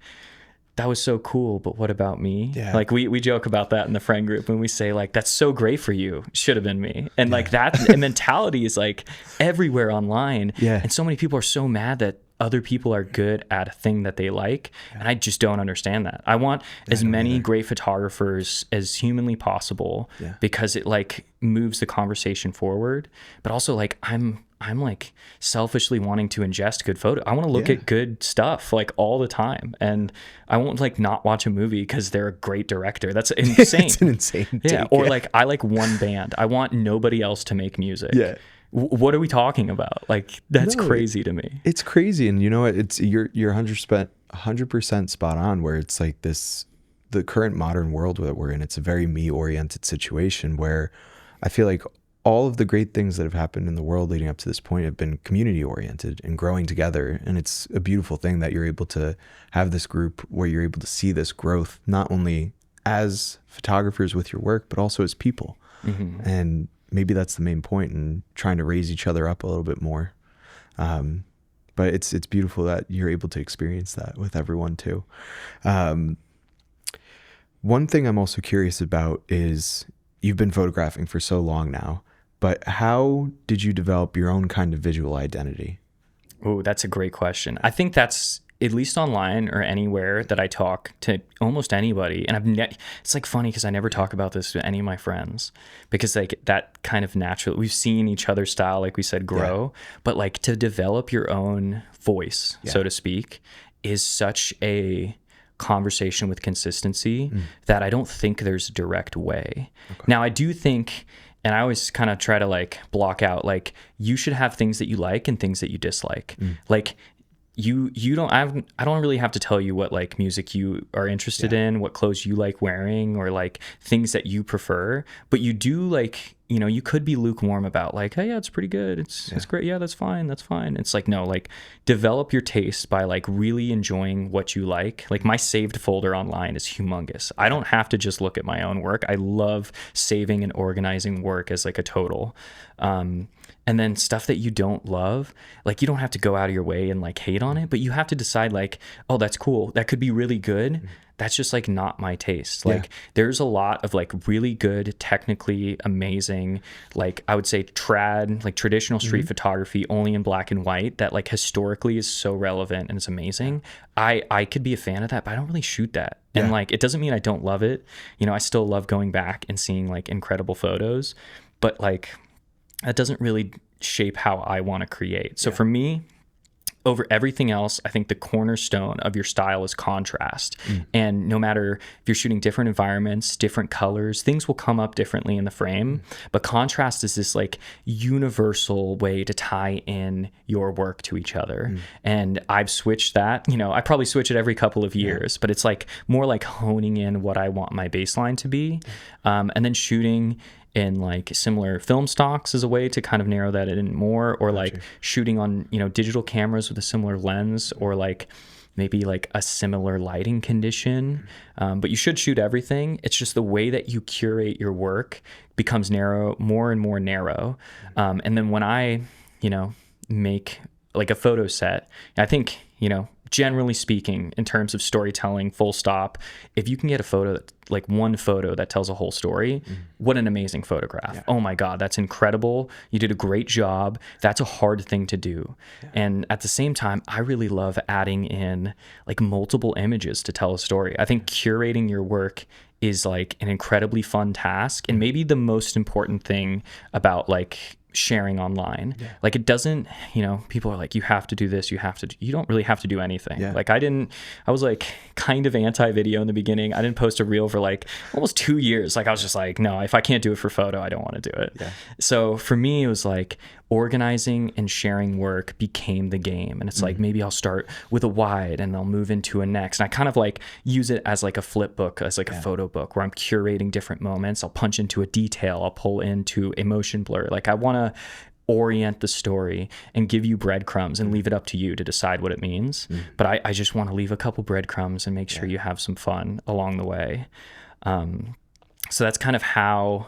that was so cool, but what about me? Like we joke about that in the friend group when we say like, that's so great for you, should have been me. And like that mentality is like everywhere online. And so many people are so mad that other people are good at a thing that they like. And I just don't understand that. I want as many great photographers as humanly possible, because it like moves the conversation forward. But also like I'm like selfishly wanting to ingest good photo. I want to look at good stuff like all the time. And I won't like not watch a movie because they're a great director. That's insane. It's an insane take, Or like I like one band. I want nobody else to make music. What are we talking about? Like that's crazy to me. It's crazy. And you know what? It's you're 100% spot on, where it's like this, the current modern world that we're in, it's a very me oriented situation where I feel like all of the great things that have happened in the world leading up to this point have been community oriented and growing together. And it's a beautiful thing that you're able to have this group where you're able to see this growth, not only as photographers with your work, but also as people. And maybe that's the main point in trying to raise each other up a little bit more. But it's beautiful that you're able to experience that with everyone too. One thing I'm also curious about is, you've been photographing for so long now, but how did you develop your own kind of visual identity? Oh, that's a great question. I think that's, at least online or anywhere that I talk to almost anybody, and it's like funny because I never talk about this to any of my friends, because like that kind of natural, we've seen each other's style, like we said, grow, but like to develop your own voice, so to speak, is such a conversation with consistency that I don't think there's a direct way. Now I do think, and I always kind of try to like block out, like you should have things that you like and things that you dislike. Like you don't, I don't really have to tell you what like music you are interested in, what clothes you like wearing, or like things that you prefer, but you do like, you know, you could be lukewarm about like, hey, yeah, it's pretty good. It's great. Yeah, that's fine. That's fine. It's like, no, like develop your taste by like really enjoying what you like. Like my saved folder online is humongous. I don't have to just look at my own work. I love saving and organizing work as like a total. And then stuff that you don't love, like you don't have to go out of your way and like hate on it, but you have to decide like, oh, that's cool. That could be really good. That's just like not my taste. Like there's a lot of like really good, technically amazing, like I would say trad, like traditional street photography only in black and white that like historically is so relevant and it's amazing. I could be a fan of that, but I don't really shoot that. And like, it doesn't mean I don't love it. You know, I still love going back and seeing like incredible photos, but like that doesn't really shape how I want to create. So for me, over everything else, I think the cornerstone of your style is contrast. And no matter if you're shooting different environments, different colors, things will come up differently in the frame. But contrast is this like universal way to tie in your work to each other. And I've switched that, you know, I probably switch it every couple of years, but it's like more like honing in what I want my baseline to be. And then shooting in like similar film stocks as a way to kind of narrow that in more, or like shooting on, you know, digital cameras with a similar lens, or like maybe like a similar lighting condition. But you should shoot everything. It's just the way that you curate your work becomes narrow, more and more narrow. And then when I, you know, make like a photo set, I think, you know, generally speaking, in terms of storytelling, full stop, if you can get a photo that, like one photo that tells a whole story, what an amazing photograph. Oh my God, that's incredible. You did a great job. That's a hard thing to do. And at the same time, I really love adding in like multiple images to tell a story. I think curating your work is like an incredibly fun task, and maybe the most important thing about like sharing online. Like it doesn't, you know, people are like, you have to do this, you don't really have to do anything. Like I was like kind of anti-video in the beginning. I didn't post a reel for like almost 2 years. Like I was just like, no, if I can't do it for photo, I don't want to do it. So for me, it was like, organizing and sharing work became the game. And it's like, maybe I'll start with a wide and I'll move into a next. And I kind of like use it as like a flip book, as like a photo book where I'm curating different moments. I'll punch into a detail. I'll pull into a motion blur. Like I want to orient the story and give you breadcrumbs and leave it up to you to decide what it means. But I just want to leave a couple breadcrumbs and make sure you have some fun along the way. So that's kind of how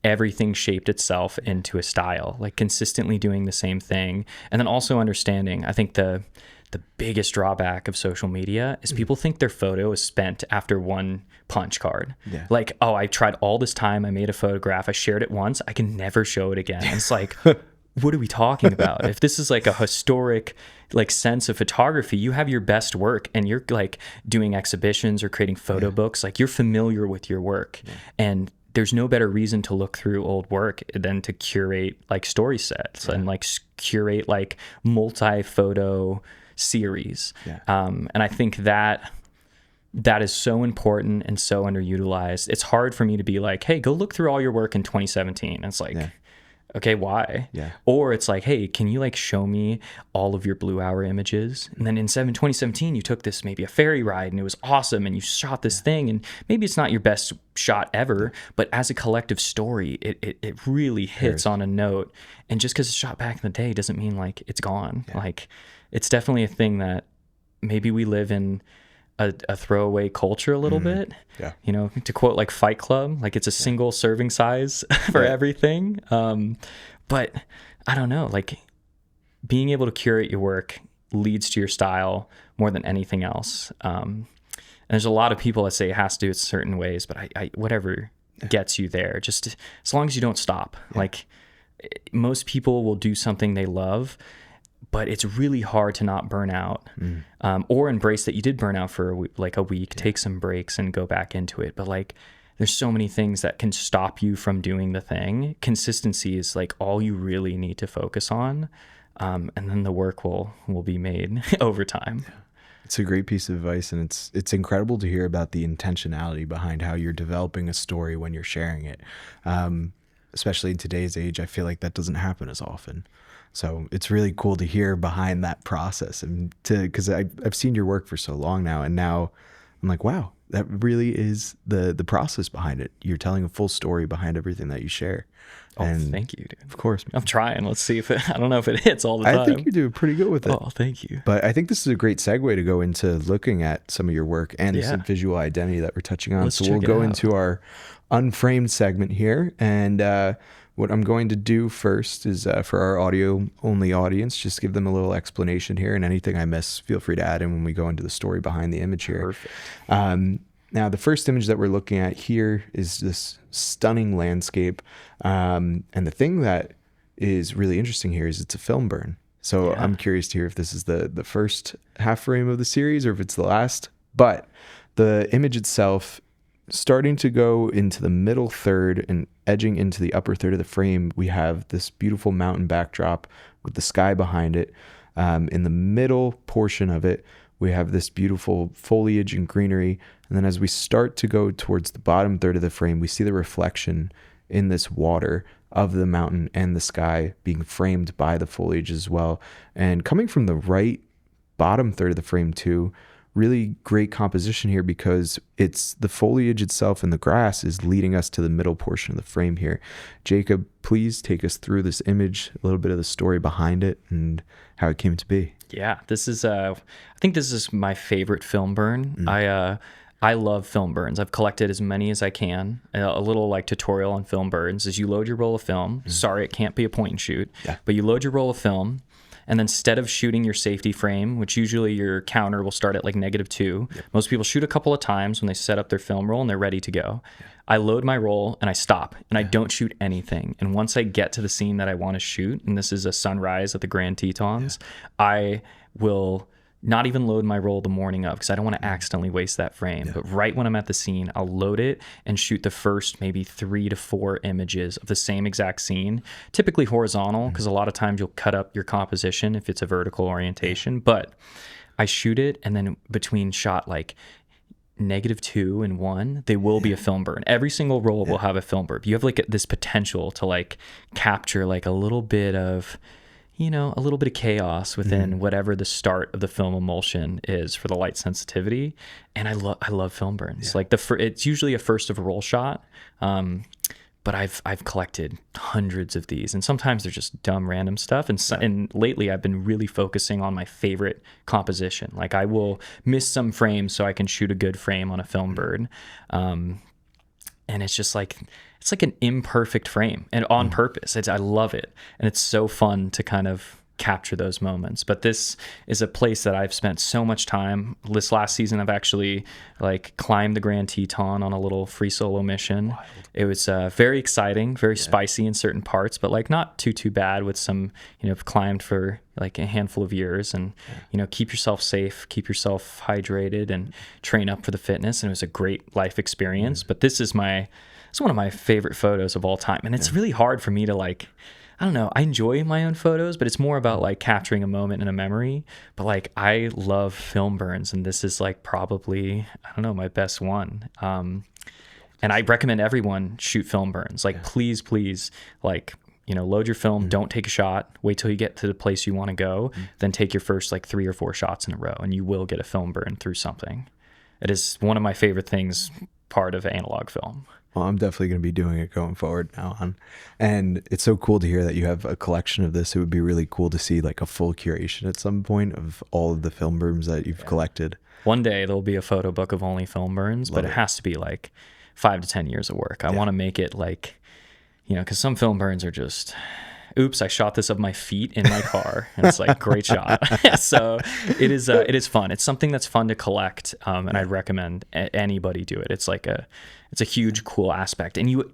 everything shaped itself into a style, like consistently doing the same thing. And then also understanding, I think the biggest drawback of social media is people think their photo is spent after one punch card. Yeah. Like, oh, I tried all this time. I made a photograph. I shared it once. I can never show it again. And it's like, what are we talking about? If this is like a historic like sense of photography, you have your best work and you're like doing exhibitions or creating photo books, like you're familiar with your work. And there's no better reason to look through old work than to curate like story sets and like curate like multi-photo series. And I think that is so important and so underutilized. It's hard for me to be like, hey, go look through all your work in 2017. And it's like, okay, why? Or it's like, hey, can you like show me all of your blue hour images? And then in 2017, you took this, maybe a ferry ride and it was awesome. And you shot this thing and maybe it's not your best shot ever, but as a collective story, it really hits on a note. And just because it's shot back in the day doesn't mean like it's gone. Like it's definitely a thing that maybe we live in a throwaway culture a little bit. You know, to quote like Fight Club, like it's a single serving size for everything. But I don't know, like being able to curate your work leads to your style more than anything else. And there's a lot of people that say it has to do it certain ways, but I whatever gets you there, just as long as you don't stop. Like most people will do something they love, but it's really hard to not burn out or embrace that you did burn out for a week, take some breaks and go back into it. But like, there's so many things that can stop you from doing the thing. Consistency is like all you really need to focus on. And then the work will be made over time. It's a great piece of advice. And it's incredible to hear about the intentionality behind how you're developing a story when you're sharing it. Especially in today's age, I feel like that doesn't happen as often. So it's really cool to hear behind that process, and because I've seen your work for so long now, and now I'm like, wow, that really is the process behind it. You're telling a full story behind everything that you share. Oh, and thank you, dude. Of course, man. I'm trying. Let's see if I don't know if it hits all the time. I think you're doing pretty good with it. Oh, thank you. But I think this is a great segue to go into looking at some of your work and some visual identity that we're touching on. So we'll go into our unframed segment here, and what I'm going to do first is for our audio only audience, just give them a little explanation here, and anything I miss, feel free to add in when we go into the story behind the image here. Perfect. Now, the first image that we're looking at here is this stunning landscape. And the thing that is really interesting here is it's a film burn. So I'm curious to hear if this is the first half frame of the series or if it's the last. But the image itself, starting to go into the middle third and edging into the upper third of the frame, we have this beautiful mountain backdrop with the sky behind it. In the middle portion of it, we have this beautiful foliage and greenery. And then as we start to go towards the bottom third of the frame, we see the reflection in this water of the mountain and the sky being framed by the foliage as well. And coming from the right bottom third of the frame too, really great composition here because it's the foliage itself and the grass is leading us to the middle portion of the frame here. Jakob, please take us through this image, a little bit of the story behind it and how it came to be. Yeah, this is I think this is my favorite film burn. I love film burns. I've collected as many as I can. A little like tutorial on film burns is you load your roll of film. Sorry, it can't be a point and shoot, but you load your roll of film. And then instead of shooting your safety frame, which usually your counter will start at like -2, most people shoot a couple of times when they set up their film roll and they're ready to go. I load my roll and I stop and I don't shoot anything. And once I get to the scene that I want to shoot, and this is a sunrise at the Grand Tetons, I will not even load my roll the morning of because I don't want to accidentally waste that frame. But right when I'm at the scene, I'll load it and shoot the first maybe 3 to 4 images of the same exact scene, typically horizontal because a lot of times you'll cut up your composition if it's a vertical orientation. But I shoot it, and then between shot like -2 and 1, they will be a film burn. Every single roll will have a film burn. You have like this potential to like capture like a little bit of, a little bit of chaos within whatever the start of the film emulsion is for the light sensitivity. And I love film burns. Like it's usually a first of a roll shot. But I've collected hundreds of these, and sometimes they're just dumb random stuff. And lately I've been really focusing on my favorite composition. Like I will miss some frames so I can shoot a good frame on a film bird. And it's just like, it's like an imperfect frame and on purpose. I love it. And it's so fun to kind of capture those moments. But this is a place that I've spent so much time. This last season, I've actually like climbed the Grand Teton on a little free solo mission. Wild. It was very exciting, very spicy in certain parts, but like not too bad with some, climbed for like a handful of years, and, keep yourself safe, keep yourself hydrated, and train up for the fitness. And it was a great life experience. But it's one of my favorite photos of all time. And it's really hard for me to like, I don't know, I enjoy my own photos, but it's more about like capturing a moment and a memory. But like, I love film burns, and this is like probably, I don't know, my best one. And I recommend everyone shoot film burns. Like, please, like, load your film, don't take a shot, wait till you get to the place you want to go, then take your first like 3 or 4 shots in a row, and you will get a film burn through something. It is one of my favorite things, part of analog film. Well, I'm definitely going to be doing it going forward now on. And it's so cool to hear that you have a collection of this. It would be really cool to see like a full curation at some point of all of the film burns that you've collected. One day there'll be a photo book of only film burns, but it has to be like 5 to 10 years of work. I want to make it like, because some film burns are just, oops, I shot this of my feet in my car, and it's like, great shot. So it is fun. It's something that's fun to collect, and I'd recommend anybody do it. It's like it's a huge, cool aspect. And you,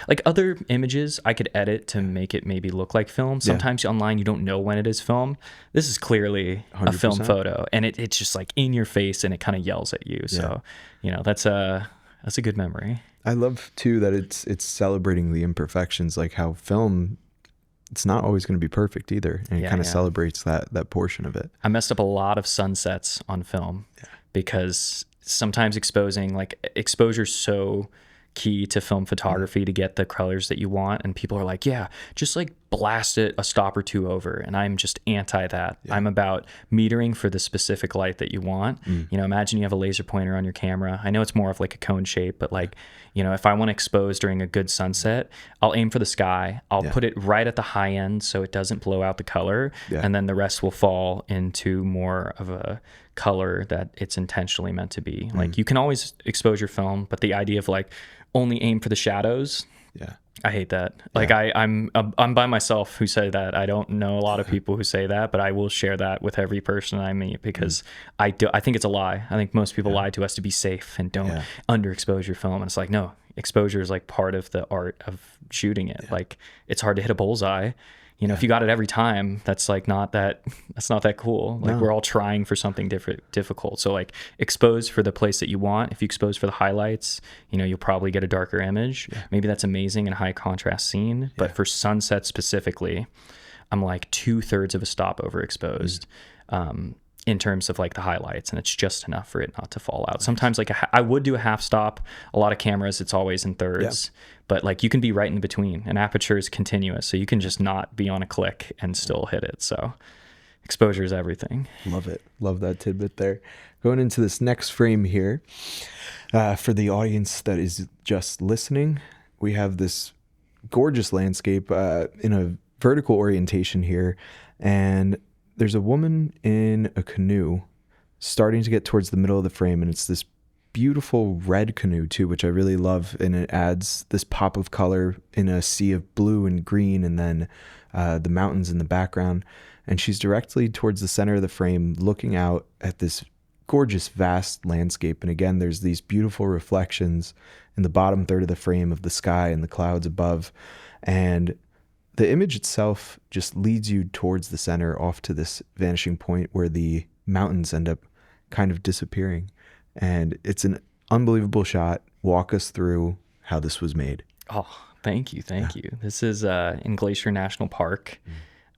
like other images, I could edit to make it maybe look like film. Sometimes online you don't know when it is film. This is clearly 100%. A film photo, and it's just like in your face, and it kind of yells at you. So that's a good memory. I love too that it's celebrating the imperfections, like how film, it's not always going to be perfect either, and it kind of celebrates that portion of it. I messed up a lot of sunsets on film because sometimes exposure's so key to film photography to get the colors that you want, and people are like, just like blast it a stop or two over, and I'm just anti that. I'm about metering for the specific light that you want. Imagine you have a laser pointer on your camera. I know it's more of like a cone shape, but like, if I want to expose during a good sunset, I'll aim for the sky. I'll put it right at the high end so it doesn't blow out the color, and then the rest will fall into more of a color that it's intentionally meant to be. Like, you can always expose your film, but the idea of like only aim for the shadows, I hate that. Like I'm by myself who say that. I don't know a lot of people who say that, but I will share that with every person I meet, because I think it's a lie. I think most people lie to us to be safe and don't underexpose your film. And it's like, no, exposure is like part of the art of shooting it. Like, it's hard to hit a bullseye. If you got it every time, that's like that's not that cool. Like, we're all trying for something difficult. So like, expose for the place that you want. If you expose for the highlights, you'll probably get a darker image. Maybe that's amazing in a high contrast scene. But for sunset specifically, I'm like 2/3 of a stop overexposed. In terms of like the highlights, and it's just enough for it not to fall out. Sometimes like I would do a half stop. A lot of cameras, it's always in thirds, but like you can be right in between. An aperture is continuous, so you can just not be on a click and still hit it. So exposure is everything. Love it. Love that tidbit there. Going into this next frame here, for the audience that is just listening, we have this gorgeous landscape in a vertical orientation here, and there's a woman in a canoe starting to get towards the middle of the frame, and it's this beautiful red canoe too, which I really love, and it adds this pop of color in a sea of blue and green, and then the mountains in the background. And she's directly towards the center of the frame, looking out at this gorgeous, vast landscape. And again, there's these beautiful reflections in the bottom third of the frame of the sky and the clouds above. And the image itself just leads you towards the center, off to this vanishing point where the mountains end up kind of disappearing. And it's an unbelievable shot. Walk us through how this was made. Oh, thank you. This is in Glacier National Park.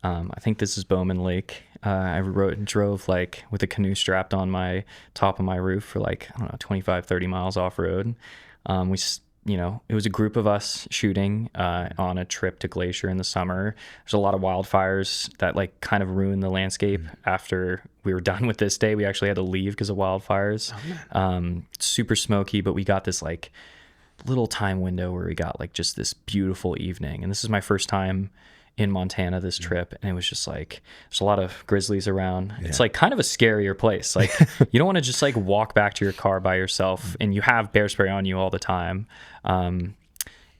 I think this is Bowman Lake. I drove like with a canoe strapped on my top of my roof for like, I don't know, 25, 30 miles off road. It was a group of us shooting on a trip to Glacier in the summer. There's a lot of wildfires that like kind of ruined the landscape after we were done with this day. We actually had to leave because of wildfires. Super smoky, but we got this like little time window where we got like just this beautiful evening. And this is my first time in Montana this trip, and it was just like there's a lot of grizzlies around. It's like kind of a scarier place. Like you don't want to just like walk back to your car by yourself, and you have bear spray on you all the time. And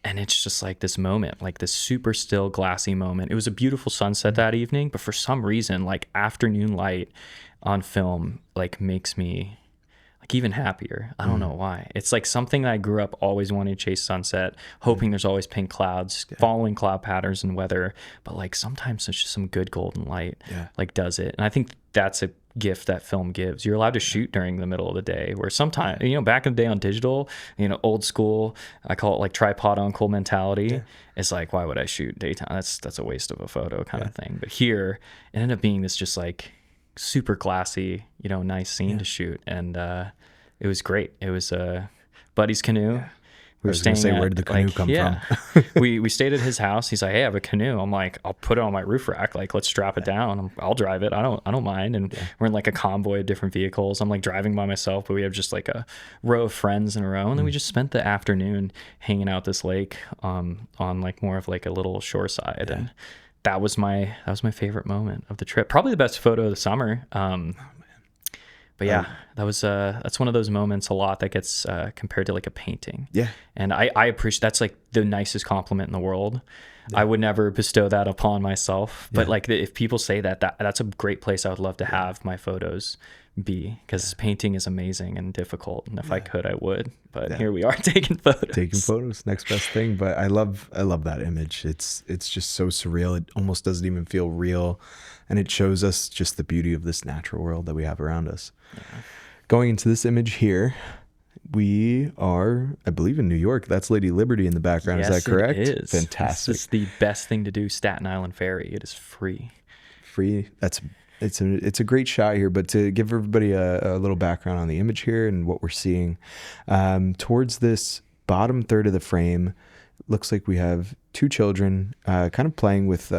it's just like this moment, like this super still glassy moment. It was a beautiful sunset that evening, but for some reason, like afternoon light on film like makes me like even happier. I don't know why. It's like something that I grew up always wanting to chase sunset, hoping there's always pink clouds, following cloud patterns and weather. But like sometimes there's just some good golden light like does it. And I think that's a gift that film gives. You're allowed to shoot during the middle of the day, where sometimes, back in the day on digital, old school, I call it like tripod uncle mentality. It's like, why would I shoot daytime? That's a waste of a photo kind of thing. But here it ended up being this just like super classy, nice scene to shoot. And it was great. It was Buddy's canoe. We were staying at, where did the canoe come from? we stayed at his house. He's like, hey, I have a canoe. I'm like, I'll put it on my roof rack. Like, let's strap it down. I'll drive it. I don't mind. And we're in like a convoy of different vehicles. I'm like driving by myself, but we have just like a row of friends in a row. And then we just spent the afternoon hanging out this lake on like more of like a little shore side. And that was my favorite moment of the trip. Probably the best photo of the summer. But yeah, that's one of those moments a lot that gets compared to like a painting. Yeah. And I appreciate that's like the nicest compliment in the world. Yeah. I would never bestow that upon myself. But like if people say that's a great place I would love to have my photos be, because painting is amazing and difficult. And if I could, I would. But here we are taking photos. Next best thing. But I love that image. It's just so surreal. It almost doesn't even feel real. And it shows us just the beauty of this natural world that we have around us. Yeah. Going into this image here, we are, I believe, in New York. That's Lady Liberty in the background. Yes, is that correct? It is. Fantastic. It's the best thing to do, Staten Island Ferry. It is free. It's a great shot here, but to give everybody a little background on the image here and what we're seeing, towards this bottom third of the frame, looks like we have two children kind of playing with,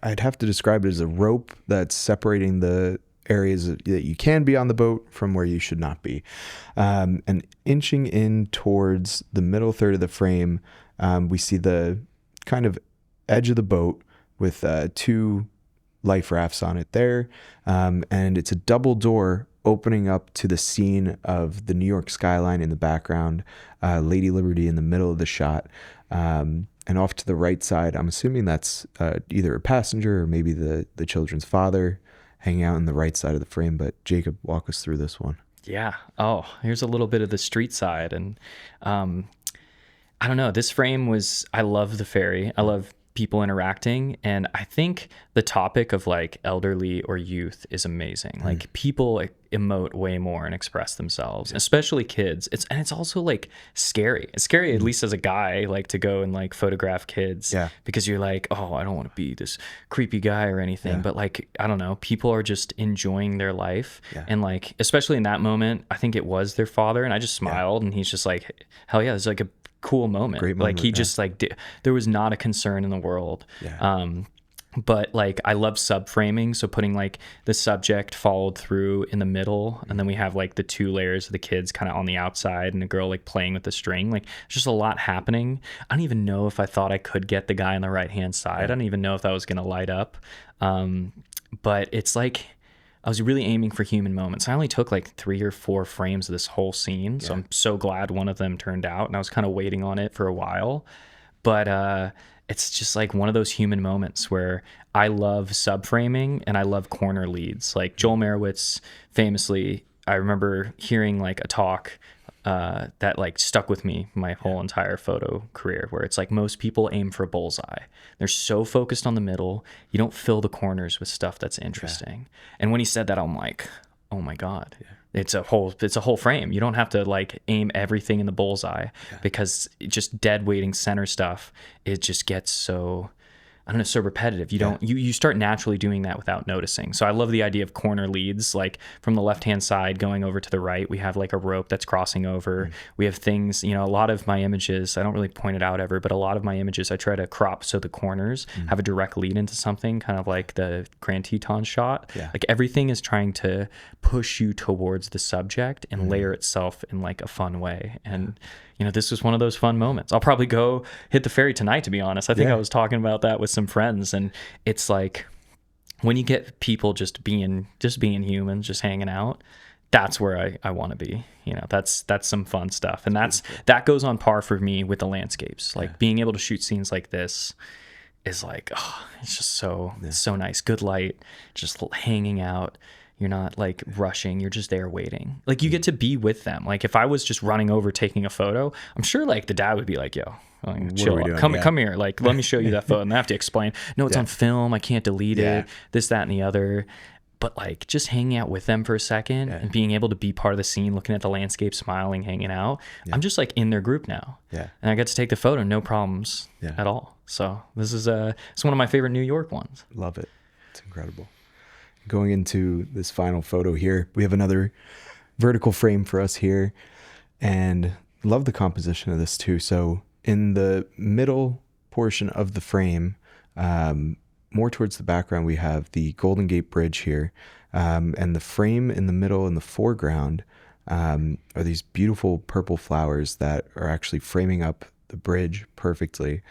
I'd have to describe it as a rope that's separating the areas that you can be on the boat from where you should not be. And inching in towards the middle third of the frame, we see the kind of edge of the boat with two life rafts on it there. And it's a double door opening up to the scene of the New York skyline in the background, Lady Liberty in the middle of the shot. And off to the right side, I'm assuming that's either a passenger or maybe the children's father hanging out on the right side of the frame. But Jacob, walk us through this one. Yeah. Oh, here's a little bit of the street side. And I don't know, this frame I love the ferry. I love people interacting. And I think the topic of like elderly or youth is amazing. Like people emote way more and express themselves, especially kids. It's also like scary. It's scary, at least as a guy, like to go and like photograph kids because you're like, oh, I don't want to be this creepy guy or anything. But like, I don't know, people are just enjoying their life. And like, especially in that moment, I think it was their father, and I just smiled and he's just like, hell yeah, it's like a cool moment. Great moment. Like he just like there was not a concern in the world. But like I love subframing, so putting like the subject followed through in the middle, and then we have like the two layers of the kids kind of on the outside and the girl like playing with the string. Like there's just a lot happening. I don't even know if I thought I could get the guy on the right hand side. I don't even know if that was gonna light up. But it's like I was really aiming for human moments. I only took like 3 or 4 frames of this whole scene, so I'm so glad one of them turned out, and I was kind of waiting on it for a while. But it's just like one of those human moments where I love subframing and I love corner leads. Like Joel Merowitz famously, I remember hearing like a talk that like stuck with me my whole entire photo career, where it's like most people aim for a bullseye. They're so focused on the middle, you don't fill the corners with stuff that's interesting. And when he said that, I'm like, oh my God. It's a whole frame. You don't have to like aim everything in the bullseye because just dead weighting center stuff, it just gets so I don't know, so repetitive. You start naturally doing that without noticing. So I love the idea of corner leads, like from the left-hand side going over to the right, we have like a rope that's crossing over. We have things, a lot of my images, I don't really point it out ever, but a lot of my images I try to crop so the corners have a direct lead into something, kind of like the Grand Teton shot. Like everything is trying to push you towards the subject and layer itself in like a fun way. And this was one of those fun moments. I'll probably go hit the ferry tonight, to be honest. I think I was talking about that with some friends, and it's like when you get people just being humans, just hanging out, that's where I want to be. That's some fun stuff. And that goes on par for me with the landscapes. Like being able to shoot scenes like this is like, it's just so nice. Good light, just hanging out. You're not like rushing. You're just there waiting. Like you get to be with them. Like if I was just running over taking a photo, I'm sure like the dad would be like, yo, chill out. Come here. Like, let me show you that photo. And I have to explain, no, it's on film. I can't delete it. This, that, and the other. But like just hanging out with them for a second and being able to be part of the scene, looking at the landscape, smiling, hanging out. I'm just like in their group now. And I get to take the photo, no problems at all. So this is it's one of my favorite New York ones. Love it. It's incredible. Going into this final photo here, we have another vertical frame for us here, and love the composition of this too. So in the middle portion of the frame, more towards the background, we have the Golden Gate Bridge here, and the frame in the middle in the foreground are these beautiful purple flowers that are actually framing up the bridge perfectly.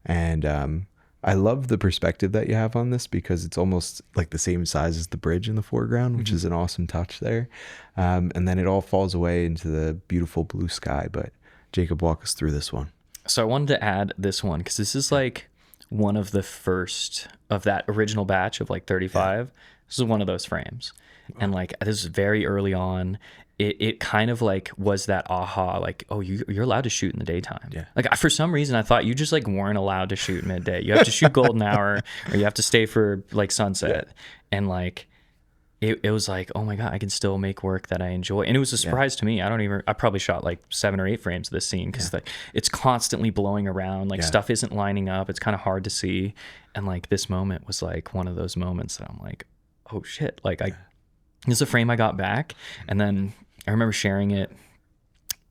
And I love the perspective that you have on this because it's almost like the same size as the bridge in the foreground, which is an awesome touch there. And then it all falls away into the beautiful blue sky. But Jakob, walk us through this one. So I wanted to add this one because this is like one of the first of that original batch of like 35. This is one of those frames. And like this is very early on. It kind of like was that aha, like, oh, you're allowed to shoot in the daytime. Like for some reason I thought you just like weren't allowed to shoot midday. You have to shoot golden hour or you have to stay for like sunset. And like it was like, oh my God, I can still make work that I enjoy. And it was a surprise to me. I probably shot like 7 or 8 frames of this scene because like it's constantly blowing around, like stuff isn't lining up. It's kind of hard to see. And like this moment was like one of those moments that I'm like, oh shit. Like this is a frame I got back. And then I remember sharing it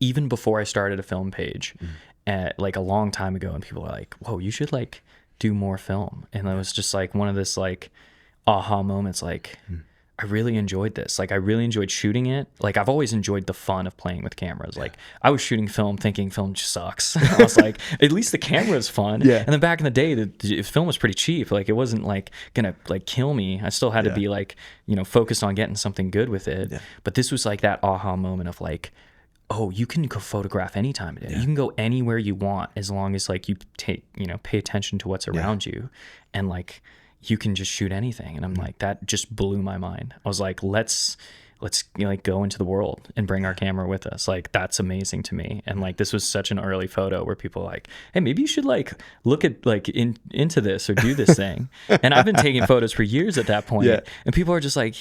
even before I started a film page at like a long time ago. And people were like, whoa, you should like do more film. And it was just like one of this like aha moments. Like I really enjoyed this. Like I really enjoyed shooting it. Like I've always enjoyed the fun of playing with cameras. Like I was shooting film thinking film just sucks. I was like, at least the camera is fun. And then back in the day, the film was pretty cheap. Like it wasn't like gonna like kill me. I still had to be like, focused on getting something good with it. But this was like that aha moment of like, oh, you can go photograph any time of day. You can go anywhere you want as long as like you take, pay attention to what's around you. And like, you can just shoot anything. And I'm like, that just blew my mind. I was like, let's like go into the world and bring our camera with us. Like, that's amazing to me. And like, this was such an early photo where people are like, hey, maybe you should like look at like into this or do this thing. And I've been taking photos for years at that point. And people are just like,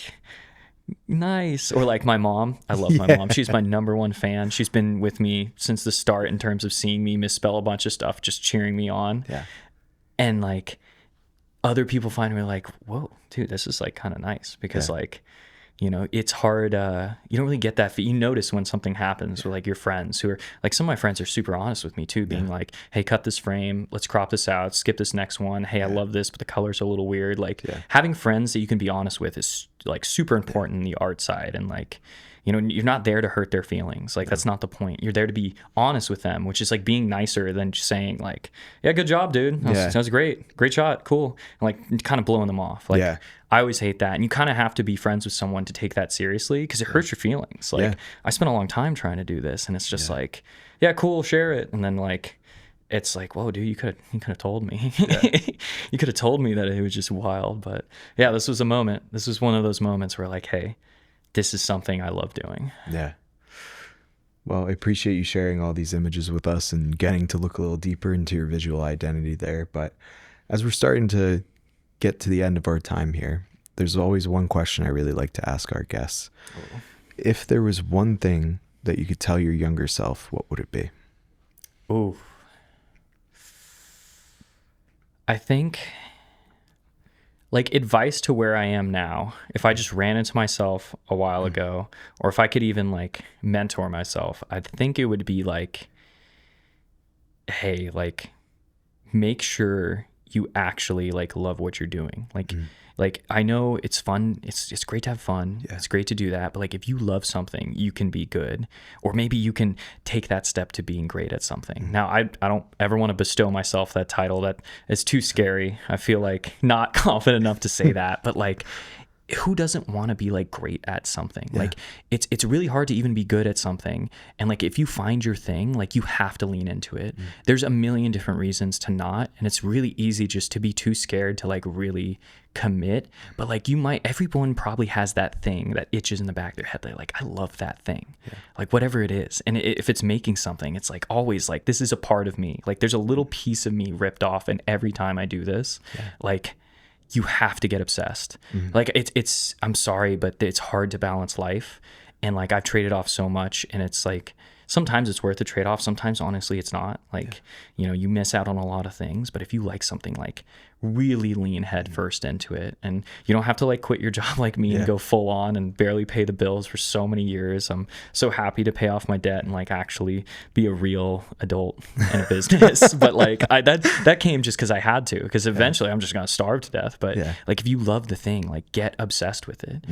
nice. Or like my mom, I love my mom. She's my number one fan. She's been with me since the start in terms of seeing me misspell a bunch of stuff, just cheering me on. And like, other people find me like, whoa, dude, this is like kind of nice because like, it's hard. You don't really get that. You notice when something happens with like your friends who are like, some of my friends are super honest with me too, being like, hey, cut this frame. Let's crop this out. Skip this next one. Hey, I love this, but the color's a little weird. Like having friends that you can be honest with is like super important in the art side. And like, you're not there to hurt their feelings. Like that's not the point. You're there to be honest with them, which is like being nicer than just saying like, yeah, good job, dude. That was great. Great shot. Cool. And like kind of blowing them off. Like I always hate that. And you kind of have to be friends with someone to take that seriously because it hurts your feelings. Like I spent a long time trying to do this and it's just like, yeah, cool, share it. And then like, it's like, whoa, dude, you could have told me. You could have told me that it was just wild. But yeah, this was a moment. This was one of those moments where like, hey, this is something I love doing. Well, I appreciate you sharing all these images with us and getting to look a little deeper into your visual identity there. But as we're starting to get to the end of our time here, there's always one question I really like to ask our guests. If there was one thing that you could tell your younger self, what would it be? I think like advice to where I am now, if I just ran into myself a while ago, or if I could even like mentor myself, I think it would be like, hey, like make sure you actually like love what you're doing. Like I know it's fun. It's great to have fun. Yeah. It's great to do that. But like if you love something, you can be good, or maybe you can take that step to being great at something. Now, I don't ever want to bestow myself that title. That is too scary. I feel like not confident enough to say that, but like, who doesn't want to be like great at something? Yeah. Like it's really hard to even be good at something. And like if you find your thing, like you have to lean into it. There's a million different reasons to not, and it's really easy just to be too scared to like really commit. But like everyone probably has that thing that itches in the back of their head. They're like, I love that thing. Like whatever it is. And if it's making something, it's like always like, this is a part of me. Like there's a little piece of me ripped off. And every time I do this, like you have to get obsessed. Like it's, I'm sorry, but it's hard to balance life. And like I've traded off so much, and it's like, sometimes it's worth the trade-off. Sometimes honestly, it's not. Like, you know, you miss out on a lot of things, but if you like something, like really lean head first into it. And you don't have to like quit your job like me and go full on and barely pay the bills for so many years. I'm so happy to pay off my debt and like actually be a real adult in a business. But like that came just because I had to, because eventually I'm just going to starve to death. But like, if you love the thing, like get obsessed with it.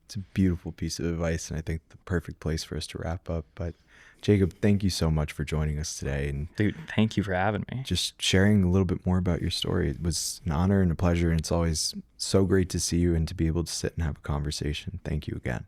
It's a beautiful piece of advice, and I think the perfect place for us to wrap up. But Jakob, thank you so much for joining us today. And dude, thank you for having me. Just sharing a little bit more about your story. It was an honor and a pleasure, and it's always so great to see you and to be able to sit and have a conversation. Thank you again.